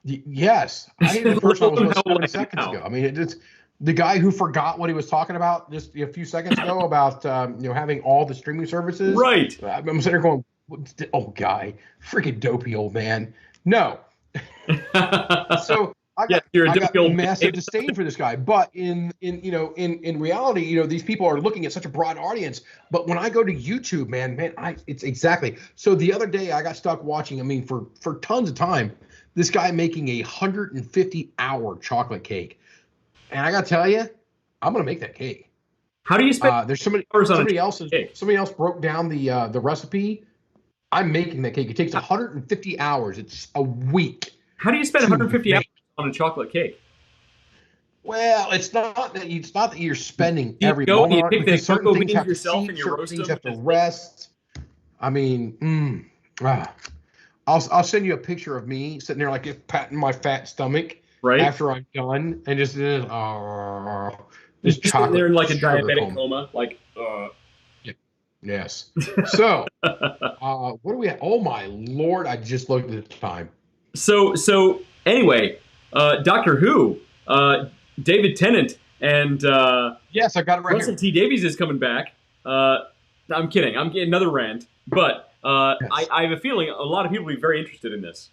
Yes, I hated the person I was How with old 7 I am seconds now. ago. I mean, it's the guy who forgot what he was talking about just a few seconds ago about having all the streaming services. Right. I'm sitting there going, "Oh, guy, freaking dopey old man." No, so Yeah, you're a I got dopey old massive man. disdain for this guy. But in reality, these people are looking at such a broad audience. But when I go to YouTube, man, it's exactly. So the other day I got stuck watching. I mean, for tons of time, this guy making a 150-hour chocolate cake, and I got to tell you, I'm gonna make that cake. How do you spend There's somebody hours on a somebody else cake? somebody else broke down the recipe. I'm making that cake. It takes 150 hours. It's a week How do you spend to 150 hours make. on a chocolate cake? Well, it's not that you're spending Do you every go and moment you on it, pick the because certain cocoa things beans have to yourself and seep, you certain roast things them? have to rest. I mean, I'll send you a picture of me sitting there like patting my fat stomach Right? after I'm done, and just this Just sitting there chocolate in like a sugar diabetic coma. coma, like. Yes. So, what do we have? Oh my Lord! I just looked at the time. So anyway, Doctor Who, David Tennant, and Yes, I got it right Russell here. T Davies is coming back. I'm kidding. I'm getting another rant, but Yes. I have a feeling a lot of people will be very interested in this.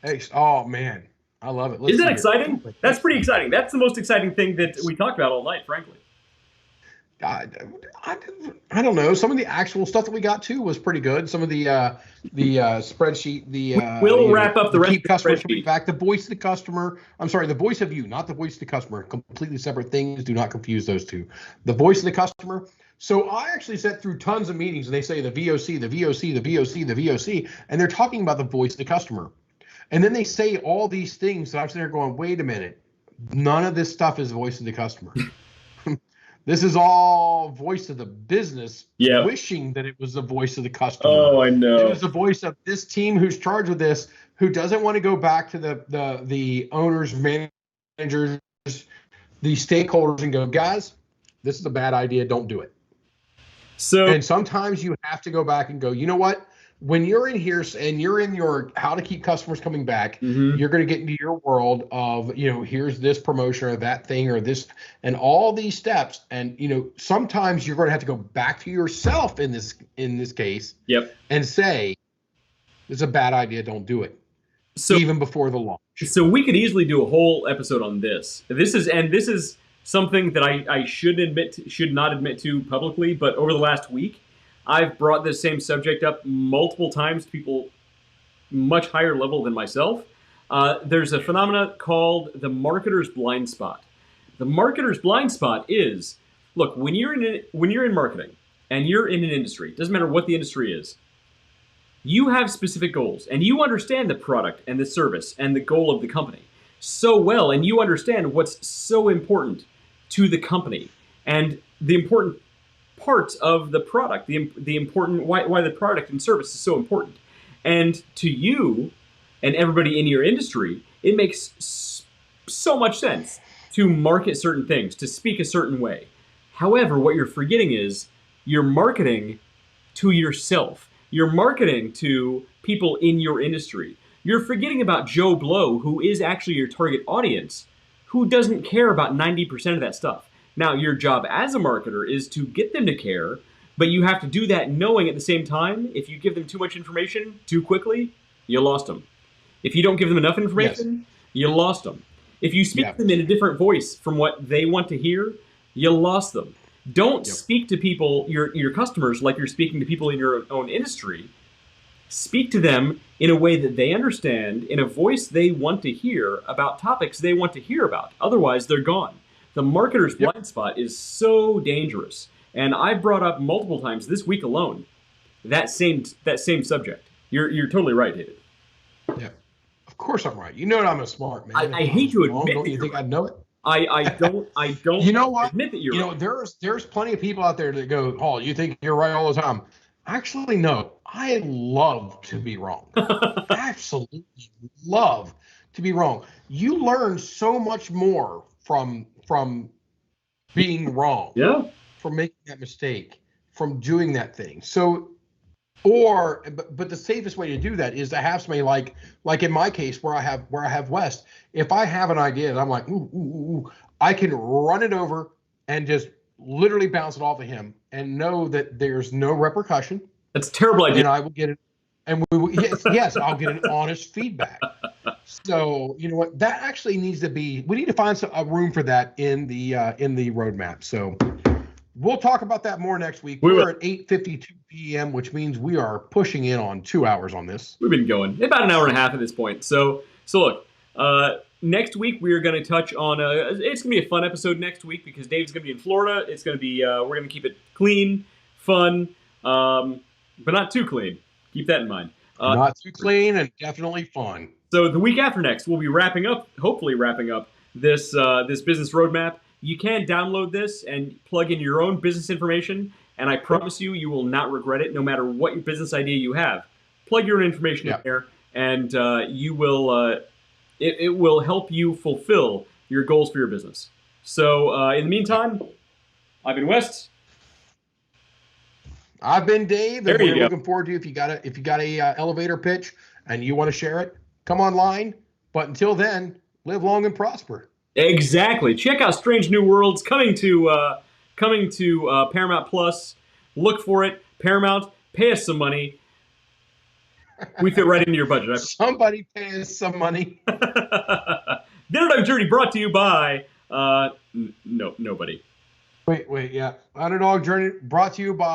Hey, oh man, I love it. Let's Isn't see that here. exciting? That's pretty exciting. That's the most exciting thing that we talked about all night, frankly. I, I don't know. Some of the actual stuff that we got too was pretty good. Some of the spreadsheet, We'll wrap up the rest keep of the customers coming spreadsheet. back. The voice of the customer. I'm sorry, the voice of you, not the voice of the customer. Completely separate things. Do not confuse those two. The voice of the customer. So I actually sat through tons of meetings, and they say the VOC, the VOC, the VOC, the VOC, and they're talking about the voice of the customer. And then they say all these things, and I'm sitting there going, wait a minute, none of this stuff is voice of the customer. This is all voice of the business, Yep. wishing that it was the voice of the customer. Oh, I It know. was the voice of this team who's charged with this, who doesn't want to go back to the owners, managers, the stakeholders, and go, guys, this is a bad idea. Don't do it. So And sometimes you have to go back and go, you know what? When you're in here and you're in your how to keep customers coming back, Mhm. you're going to get into your world of, here's this promotion or that thing or this and all these steps. And, sometimes you're going to have to go back to yourself in this case Yep. and say, it's a bad idea. Don't do it. So Even before the launch. So we could easily do a whole episode on this. This is something that I should not admit to publicly, but over the last week, I've brought this same subject up multiple times to people much higher level than myself. There's a phenomena called the marketer's blind spot. The marketer's blind spot is, look, when you're in marketing and you're in an industry, doesn't matter what the industry is, you have specific goals and you understand the product and the service and the goal of the company so well, and you understand what's so important to the company and the important parts of the product, the important why the product and service is so important. And to you and everybody in your industry, it makes so much sense to market certain things, to speak a certain way. However, what you're forgetting is you're marketing to yourself. You're marketing to people in your industry. You're forgetting about Joe Blow, who is actually your target audience, who doesn't care about 90% of that stuff. Now, your job as a marketer is to get them to care, but you have to do that knowing at the same time, if you give them too much information too quickly, you lost them. If you don't give them enough information, you lost them. If you speak to them in a different voice from what they want to hear, you lost them. Don't speak to people, your customers, like you're speaking to people in your own industry. Speak to them in a way that they understand, in a voice they want to hear, about topics they want to hear about. Otherwise, they're gone. The marketer's blind spot is so dangerous. And I brought up multiple times this week alone that same subject. You're totally right, David. Yeah. Of course I'm right. You know that I'm a smart man. I hate to admit Don't that you you're think right. I'd know it? I don't You know what? admit that you're You know, right. there's plenty of people out there that go, "Oh, you think you're right all the time." Actually, no. I love to be wrong. Absolutely love to be wrong. You learn so much more from being wrong, Yeah. from making that mistake, from doing that thing. So, but the safest way to do that is to have somebody like in my case where I have West. If I have an idea and I'm like, ooh, I can run it over and just literally bounce it off of him and know that there's no repercussion, That's a terrible idea. and I will get it. And we will, yes, I'll get an honest feedback. So you know what? That actually needs to be. We need to find a room for that in the roadmap. So we'll talk about that more next week. We will. We're at 8:52 p.m., which means we are pushing in on 2 hours on this. We've been going about an hour and a half at this point. So look, next week we are going to touch on. It's going to be a fun episode next week because Dave's going to be in Florida. It's going to be. We're going to keep it clean, fun, but not too clean. Keep that in mind. Not too clean and definitely fun. So the week after next, we'll be hopefully wrapping up this business roadmap. You can download this and plug in your own business information, and I promise you will not regret it, no matter what your business idea you have. Plug your own information in there, and you will. It will help you fulfill your goals for your business. So in the meantime, I've been West. I've been Dave, There and you we're go. looking forward to if you got a elevator pitch and you want to share it, come online. But until then, live long and prosper. Exactly. Check out Strange New Worlds coming to Paramount Plus. Look for it. Paramount, pay us some money. We fit right into your budget. Somebody pay us some money. The Underdog Journey brought to you by nobody. Wait, yeah. Underdog Journey brought to you by